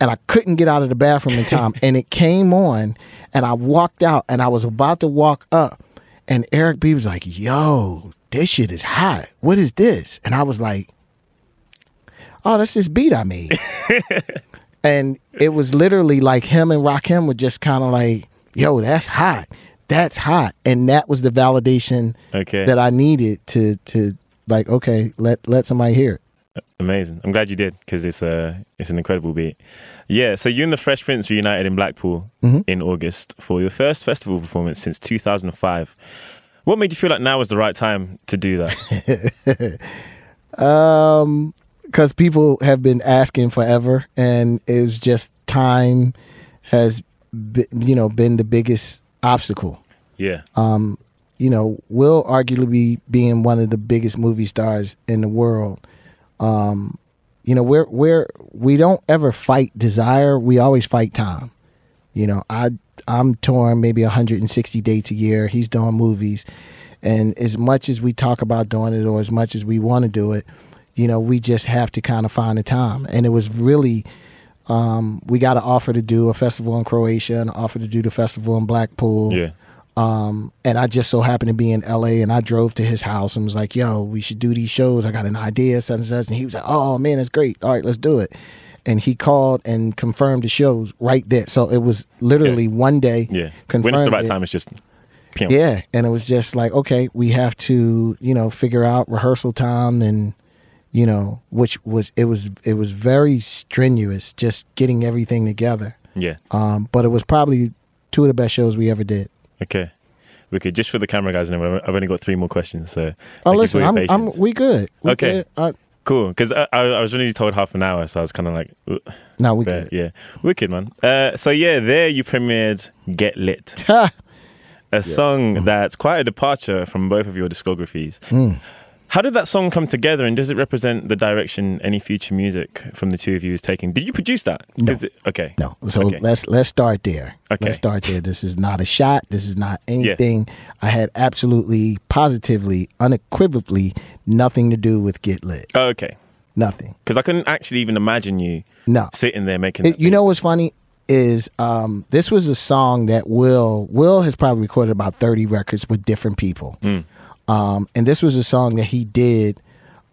And I couldn't get out of the bathroom in time. And it came on, and I walked out, and I was about to walk up. And Eric B was like, yo, this shit is hot. What is this? And I was like, oh, that's this beat I made. And it was literally like him and Rakim were just kind of like, yo, that's hot. That's hot. And that was the validation that I needed to like, okay, let somebody hear it. Amazing. I'm glad you did because it's an incredible beat. Yeah, so you and the Fresh Prince reunited in Blackpool in August for your first festival performance since 2005. What made you feel like now was the right time to do that? Because people have been asking forever, and it was just time has been the biggest obstacle. Yeah. Will arguably being one of the biggest movie stars in the world. We don't ever fight desire. We always fight time. I'm touring maybe 160 dates a year. He's doing movies. And as much as we talk about doing it or as much as we want to do it, we just have to kind of find the time. And it was really, we got an offer to do a festival in Croatia and an offer to do the festival in Blackpool. Yeah. And I just so happened to be in LA, and I drove to his house and was like, yo, we should do these shows. I got an idea, such and such. And he was like, oh man, that's great. All right, let's do it. And he called and confirmed the shows right there. So it was literally one day. Yeah. When it's the right time, it's just. Yeah. And it was just like, okay, we have to, figure out rehearsal time and, which was, it was very strenuous just getting everything together. Yeah. But it was probably two of the best shows we ever did. Okay. Wicked. Just for the camera guys, I've only got 3 more questions. So listen, we good. Okay. Cool, because I was really told half an hour, so I was kind of like, No, we good. yeah, wicked, man. So yeah, there you premiered Get Lit, a song that's quite a departure from both of your discographies. How did that song come together, and does it represent the direction any future music from the two of you is taking? Did you produce that? No. Okay. No. So Okay. let's start there. Okay. Let's start there. This is not a shot. This is not anything. I had absolutely, positively, unequivocally nothing to do with Get Lit. Oh, okay. Nothing. Because I couldn't actually even imagine you sitting there making that You know what's funny is this was a song that Will has probably recorded about 30 records with different people. And this was a song that he did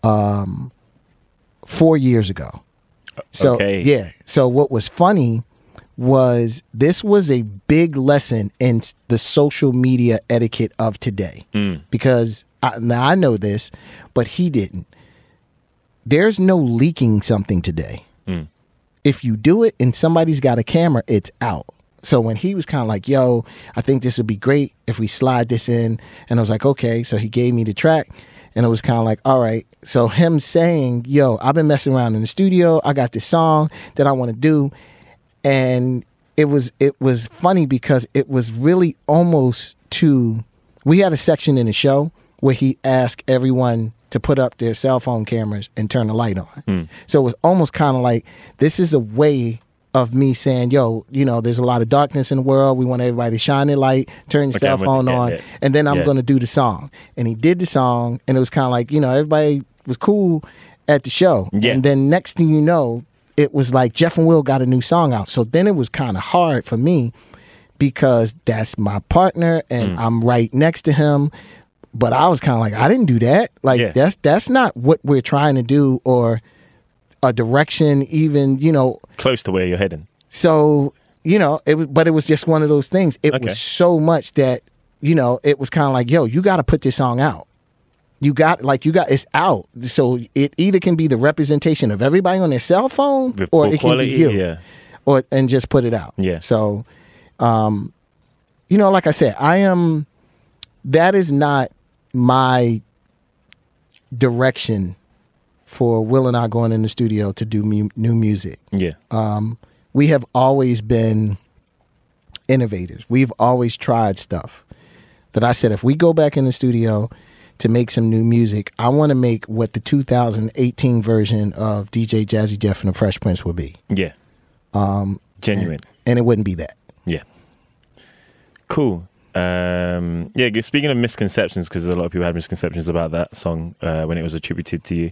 4 years ago. So yeah. So what was funny was this was a big lesson in the social media etiquette of today. Because now I know this, but he didn't. There's no leaking something today. If you do it and somebody's got a camera, it's out. So when he was kind of like, yo, I think this would be great if we slide this in. And I was like, okay. So he gave me the track and it was kind of like, all right. So him saying, yo, I've been messing around in the studio. I got this song that I want to do. And it was funny because it was really almost we had a section in the show where he asked everyone to put up their cell phone cameras and turn the light on. So it was almost kind of like, this is a way of me saying, yo, there's a lot of darkness in the world. We want everybody to shine their light, turn your cell phone on, and then I'm going to do the song. And he did the song, and it was kind of like, everybody was cool at the show. And then next thing you know, it was like Jeff and Will got a new song out. So then it was kind of hard for me because that's my partner, and I'm right next to him. But I was kind of like, I didn't do that. Like, that's not what we're trying to do, or a direction even, close to where you're heading. So, it was just one of those things. It was so much that, it was kind of like, yo, you got to put this song out. It's out. So it either can be the representation of everybody on their cell phone, or it can be you. And just put it out. Yeah. So, like I said, that is not my direction for Will and I going in the studio to do new music. Yeah. We have always been innovators. We've always tried stuff that I said, if we go back in the studio to make some new music, I want to make what the 2018 version of DJ Jazzy Jeff and the Fresh Prince would be. Yeah. Genuine. And it wouldn't be that. Yeah. Cool. Speaking of misconceptions, because a lot of people had misconceptions about that song when it was attributed to you.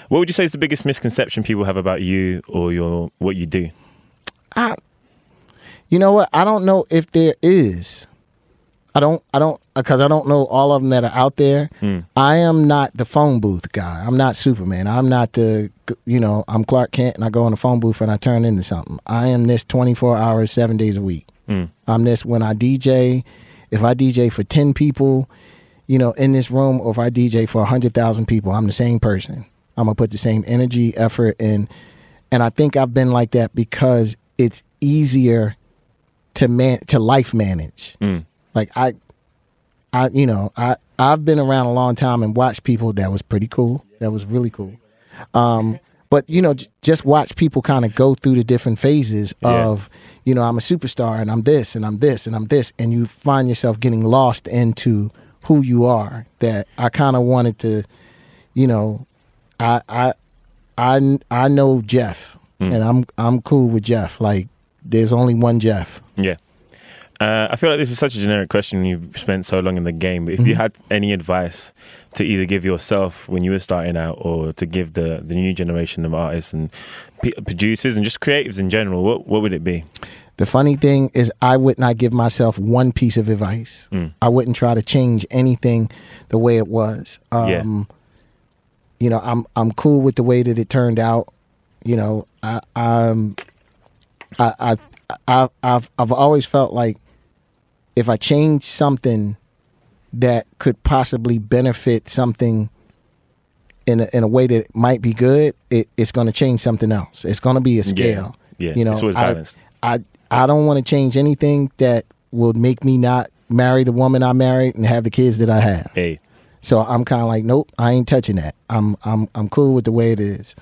What would you say is the biggest misconception people have about you or what you do? You know what? I don't know if there is. I don't, because I don't know all of them that are out there. I am not the phone booth guy. I'm not Superman. I'm not I'm Clark Kent and I go in the phone booth and I turn into something. I am this 24 hours, 7 days a week. I'm this when I DJ. If I DJ for 10 people, in this room, or if I DJ for 100,000 people, I'm the same person. I'm going to put the same energy, effort in. And I think I've been like that because it's easier to life manage. Like I've been around a long time and watched people that was pretty cool. That was really cool. But, just watch people kind of go through the different phases of, I'm a superstar and I'm this and I'm this and I'm this. And you find yourself getting lost into who you are. That I kind of wanted to, I know Jeff and I'm cool with Jeff. Like there's only one Jeff. Yeah. I feel like this is such a generic question. You've spent so long in the game, but if you had any advice to either give yourself when you were starting out, or to give the new generation of artists and producers and just creatives in general, what would it be? The funny thing is, I would not give myself one piece of advice. I wouldn't try to change anything the way it was. I'm cool with the way that it turned out. I've always felt like if I change something that could possibly benefit something in a way that might be good, it's going to change something else. It's going to be a scale. Yeah. It's always balanced. I don't want to change anything that will make me not marry the woman I married and have the kids that I have. Hey. So I'm kind of like, nope, I ain't touching that. I'm cool with the way it is.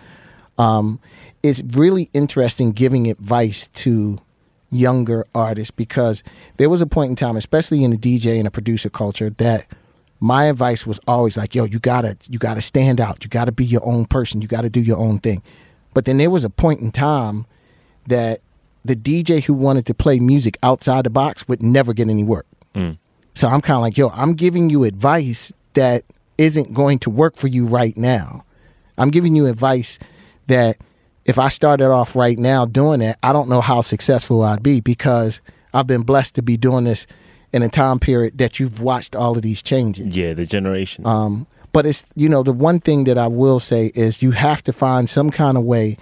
It's really interesting giving advice to younger artists, because there was a point in time, especially in the DJ and the producer culture, that my advice was always like, yo, you gotta stand out. You gotta be your own person. You gotta do your own thing. But then there was a point in time that the DJ who wanted to play music outside the box would never get any work. So I'm kind of like, yo, I'm giving you advice that isn't going to work for you right now. I'm giving you advice that if I started off right now doing that, I don't know how successful I'd be, because I've been blessed to be doing this in a time period that you've watched all of these changes. Yeah, the generation. But it's, the one thing that I will say is you have to find some kind of way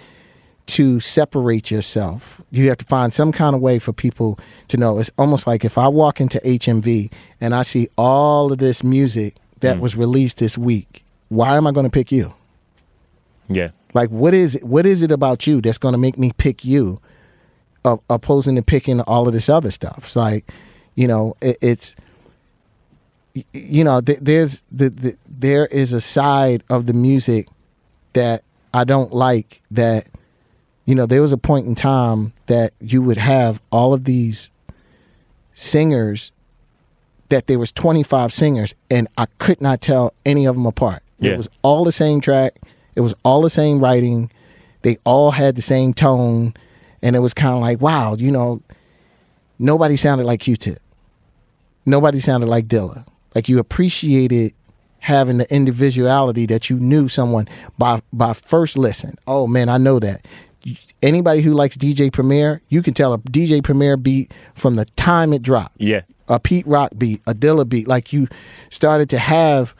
to separate yourself. You have to find some kind of way for people to know. It's almost like if I walk into HMV and I see all of this music that was released this week, why am I going to pick you? Yeah. Like, what is it about you that's going to make me pick you, opposing to picking all of this other stuff? It's like, there is a side of the music that I don't like. That, there was a point in time that you would have all of these singers, that there was 25 singers, and I could not tell any of them apart. Yeah. It was all the same track. It was all the same writing. They all had the same tone. And it was kind of like, wow, nobody sounded like Q-Tip. Nobody sounded like Dilla. Like, you appreciated having the individuality that you knew someone by first listen. Oh, man, I know that. Anybody who likes DJ Premier, you can tell a DJ Premier beat from the time it dropped. Yeah. A Pete Rock beat, a Dilla beat. Like, you started to have,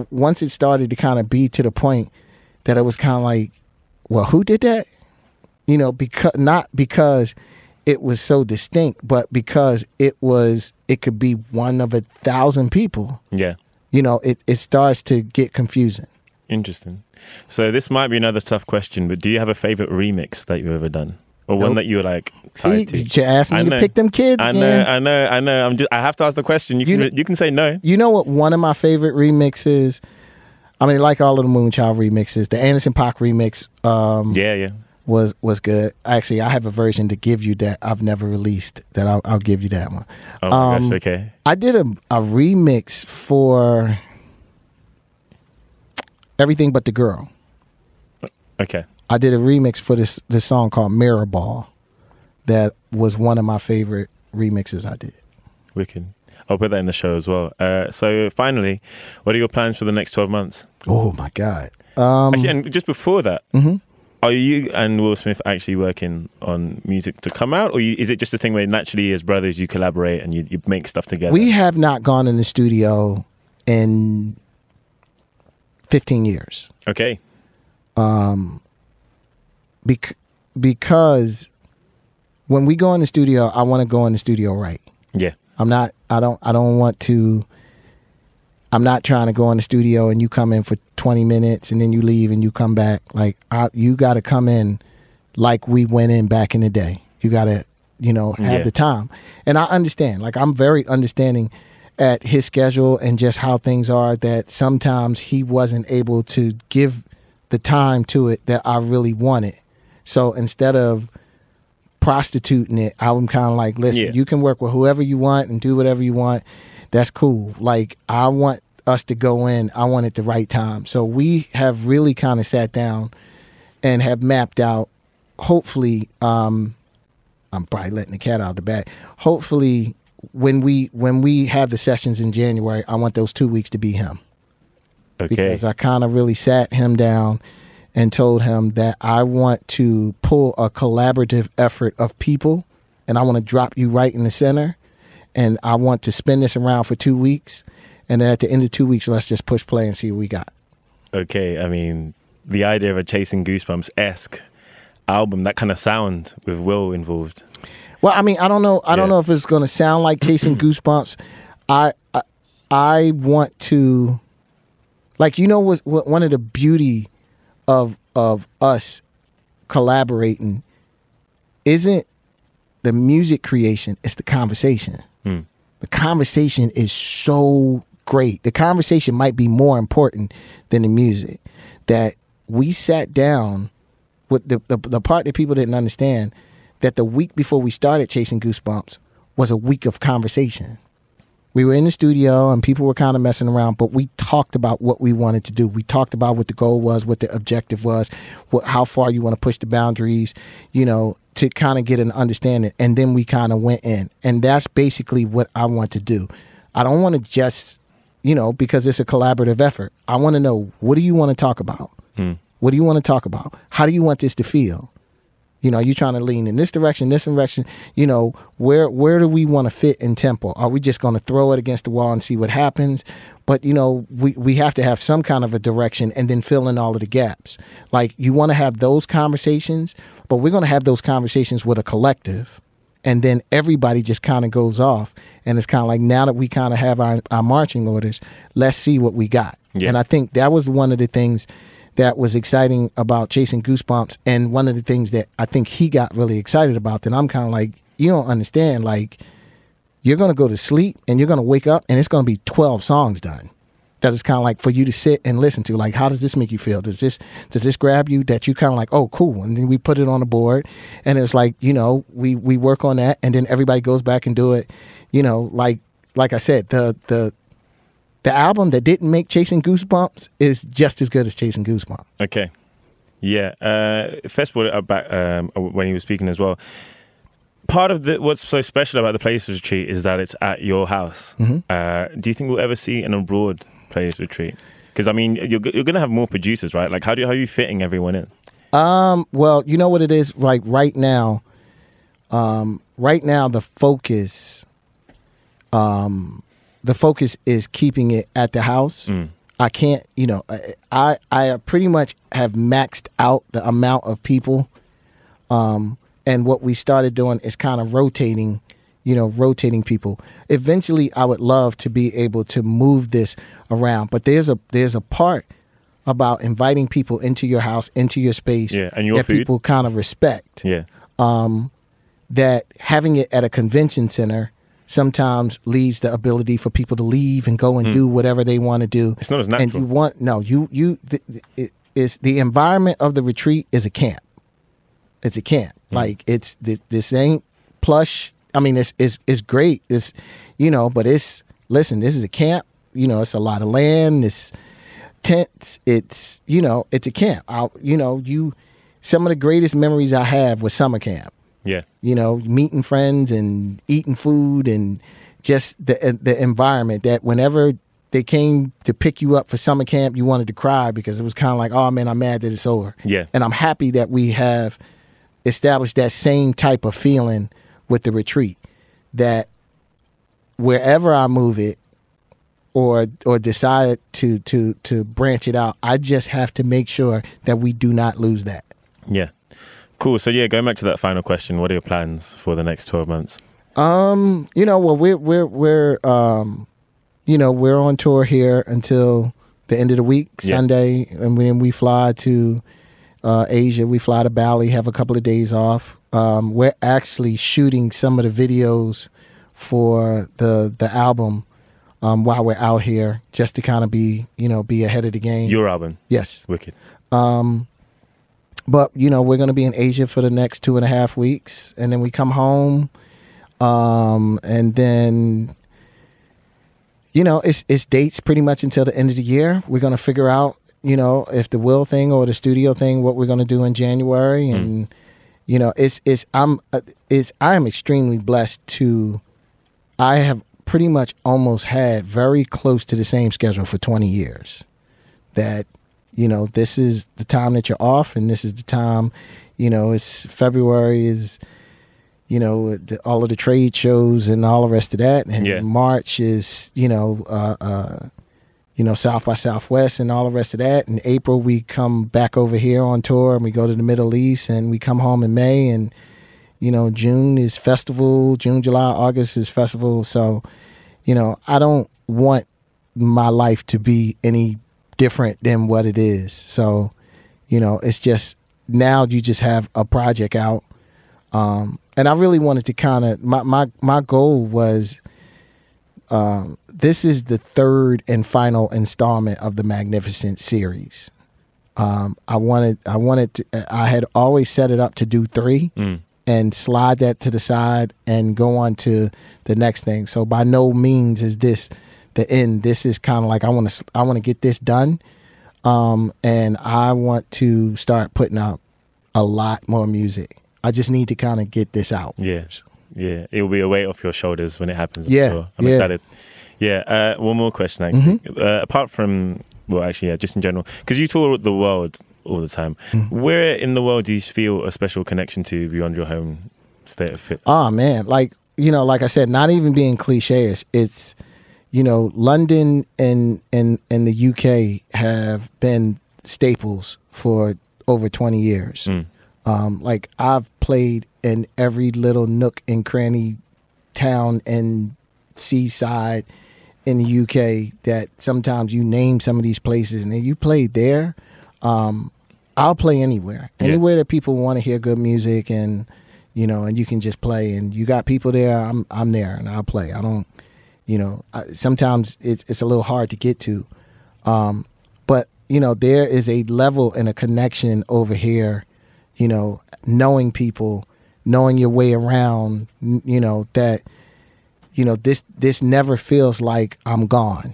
once it started to kind of be to the point that it was kind of like, well, who did that? Not because it was so distinct, but because it could be one of 1,000 people. Yeah. It starts to get confusing. Interesting. So this might be another tough question, but do you have a favorite remix that you've ever done? Or one Nope. that you were like, See, tied to? you asked me to pick them kids I again. know. I have to ask the question. You can say no. You know what one of my favorite remixes, I mean, like all of the Moonchild remixes, the Anderson .Paak remix Yeah. was good. Actually, I have a version to give you that I've never released, that I'll give you that one. Oh my gosh, okay. I did a remix for Everything But the Girl. Okay. I did a remix for this song called Mirror Ball. That was one of my favorite remixes I did. Wicked. I'll put that in the show as well. So finally, what are your plans for the next 12 months? Oh my God. Actually, and just before that, are you and Will Smith actually working on music to come out? Or is it just a thing where naturally as brothers you collaborate and you make stuff together? We have not gone in the studio in 15 years. Okay. Because when we go in the studio, I want to go in the studio right. Yeah. I'm not trying to go in the studio and you come in for 20 minutes and then you leave and you come back. Like, you got to come in like we went in back in the day. You got to, have the time. And I understand. Like, I'm very understanding at his schedule and just how things are, that sometimes he wasn't able to give the time to it that I really wanted. So instead of prostituting it, I'm kind of like, listen, you can work with whoever you want and do whatever you want. That's cool. Like, I want us to go in. I want it the right time. So we have really kind of sat down and have mapped out, hopefully, I'm probably letting the cat out of the bag. Hopefully, when we have the sessions in January, I want those 2 weeks to be him. Okay. Because I kind of really sat him down and told him that I want to pull a collaborative effort of people, and I want to drop you right in the center, and I want to spin this around for 2 weeks, and then at the end of 2 weeks, let's just push play and see what we got. Okay, I mean, the idea of a Chasing Goosebumps-esque album, that kind of sound with Will involved. Well, I mean, I don't know. I don't know if it's going to sound like Chasing Goosebumps. I want to, like, what one of the beauty of us collaborating isn't the music creation, it's the conversation. The conversation is so great. The conversation might be more important than the music. That we sat down with the part that people didn't understand, that the week before we started Chasing Goosebumps was a week of conversation. We were in the studio and people were kind of messing around, but we talked about what we wanted to do. We talked about what the goal was, what the objective was, how far you want to push the boundaries, you know, to kind of get an understanding. And then we kind of went in. And that's basically what I want to do. I don't want to just, you know, because it's a collaborative effort. I want to know, what do you want to talk about? What do you want to talk about? How do you want this to feel? You know, are you trying to lean in this direction, you know, where do we want to fit in tempo? Are we just going to throw it against the wall and see what happens? But, you know, we have to have some kind of a direction and then fill in all of the gaps. Like, you want to have those conversations, but we're going to have those conversations with a collective. And then everybody just kind of goes off. And it's kind of like, now that we kind of have our marching orders, let's see what we got. Yeah. And I think that was one of the things that was exciting about Chasing Goosebumps, and one of the things that I think he got really excited about, that I'm kind of like, you don't understand, like, you're going to go to sleep and you're going to wake up and it's going to be 12 songs done. That is kind of like for you to sit and listen to. Like, how does this make you feel? Does this grab you, that you kind of like, oh, cool. And then we put it on the board and it's like, you know, we work on that, and then everybody goes back and do it. You know, like I said, the album that didn't make Chasing Goosebumps is just as good as Chasing Goosebumps. Okay. Yeah. Fest brought it up back when he was speaking as well. Part of what's so special about the Players Retreat is that it's at your house. Mm-hmm. Do you think we'll ever see an abroad Players Retreat? Because, I mean, you're going to have more producers, right? Like, how are you fitting everyone in? Well, you know what it is? Like, right now, the focus... the focus is keeping it at the house. I can't, you know, I pretty much have maxed out the amount of people. And what we started doing is kind of rotating people. Eventually, I would love to be able to move this around. But there's a part about inviting people into your house, into your space, and your that food. People kind of respect. Yeah. That having it at a convention center sometimes leads the ability for people to leave and go and do whatever they want to do. It's not as natural. And it's the environment of the retreat is a camp. It's a camp. Like, it's this ain't plush. I mean, it's great. It's, you know, but this is a camp. You know, it's a lot of land. It's tents. It's, you know, it's a camp. Some of the greatest memories I have was summer camp. Yeah. You know, meeting friends and eating food, and just the environment that whenever they came to pick you up for summer camp, you wanted to cry, because it was kind of like, oh man, I'm mad that it's over. Yeah. And I'm happy that we have established that same type of feeling with the retreat, that wherever I move it or decide to branch it out, I just have to make sure that we do not lose that. Yeah. Cool. So yeah, going back to that final question, what are your plans for the next 12 months? You know, well, we're on tour here until the end of the week, Sunday, and then we fly to Asia. We fly to Bali, have a couple of days off. We're actually shooting some of the videos for the album while we're out here, just to kind of be ahead of the game. Your album? Yes. Wicked. But, you know, we're going to be in Asia for the next 2.5 weeks, and then we come home, and then, you know, it's dates pretty much until the end of the year. We're going to figure out, you know, if the Will thing or the studio thing, what we're going to do in January. And, you know, I am extremely blessed I have pretty much almost had very close to the same schedule for 20 years. That, you know, this is the time that you're off, and this is the time, you know, it's February is, you know, all of the trade shows and all the rest of that. And March is, you know, South by Southwest and all the rest of that. In April, we come back over here on tour, and we go to the Middle East, and we come home in May. And, you know, June is festival. June, July, August is festival. So, you know, I don't want my life to be any different than what it is. So, you know, it's just, now you just have a project out. And I really wanted to kind of, my goal was, the this is the third and final installment of the Magnificent series. I had always set it up to do 3 and slide that to the side and go on to the next thing. So by no means is this the end. This is kind of like I want to get this done, and I want to start putting out a lot more music. I just need to kind of get this out. Yeah, it will be a weight off your shoulders when it happens. Yeah, I'm excited. Yeah, one more question actually. Apart from, well, actually, yeah, just in general, because you tour the world all the time. Where in the world do you feel a special connection to beyond your home state of fit? Oh man, like I said, not even being cliche, it's London and the UK have been staples for over 20 years. Like I've played in every little nook and cranny town and seaside in the UK that sometimes you name some of these places and then you played there. I'll play anywhere that people want to hear good music and and you can just play and you got people there. I'm there and I'll play. I don't, sometimes it's a little hard to get to, but there is a level and a connection over here. Knowing people, knowing your way around. That this never feels like I'm gone.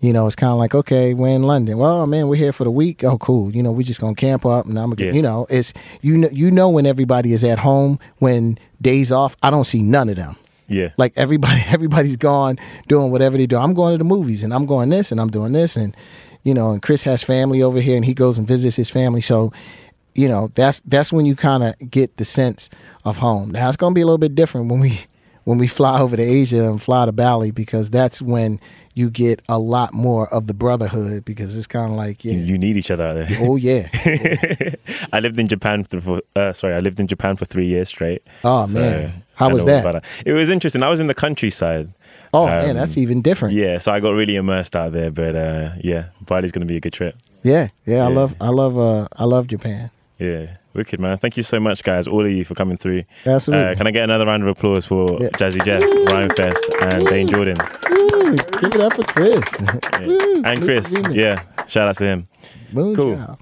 It's kind of like, okay, we're in London. Well, man, we're here for the week. Oh, cool. We're just gonna camp up, and I'm gonna, it's when everybody is at home, when days off. I don't see none of them. Yeah, like everybody's gone doing whatever they do. I'm going to the movies, and I'm going this, and I'm doing this, and and Chris has family over here, and he goes and visits his family. So, that's when you kind of get the sense of home. Now it's gonna be a little bit different when we fly over to Asia and fly to Bali, because that's when you get a lot more of the brotherhood, because it's kind of like you need each other out there. Oh yeah. I lived in Japan for 3 years straight. Oh man, how was that? It was interesting. I was in the countryside. Oh man, that's even different. Yeah, so I got really immersed out there. But Bali's going to be a good trip. Yeah. I love Japan. Yeah, wicked, man. Thank you so much, guys, all of you, for coming through. Absolutely. Can I get another round of applause for Jazzy Jeff, Rhymefest, and Dayne Jordan? Give it up for Chris. And Chris, shout out to him. Moonchild. Cool.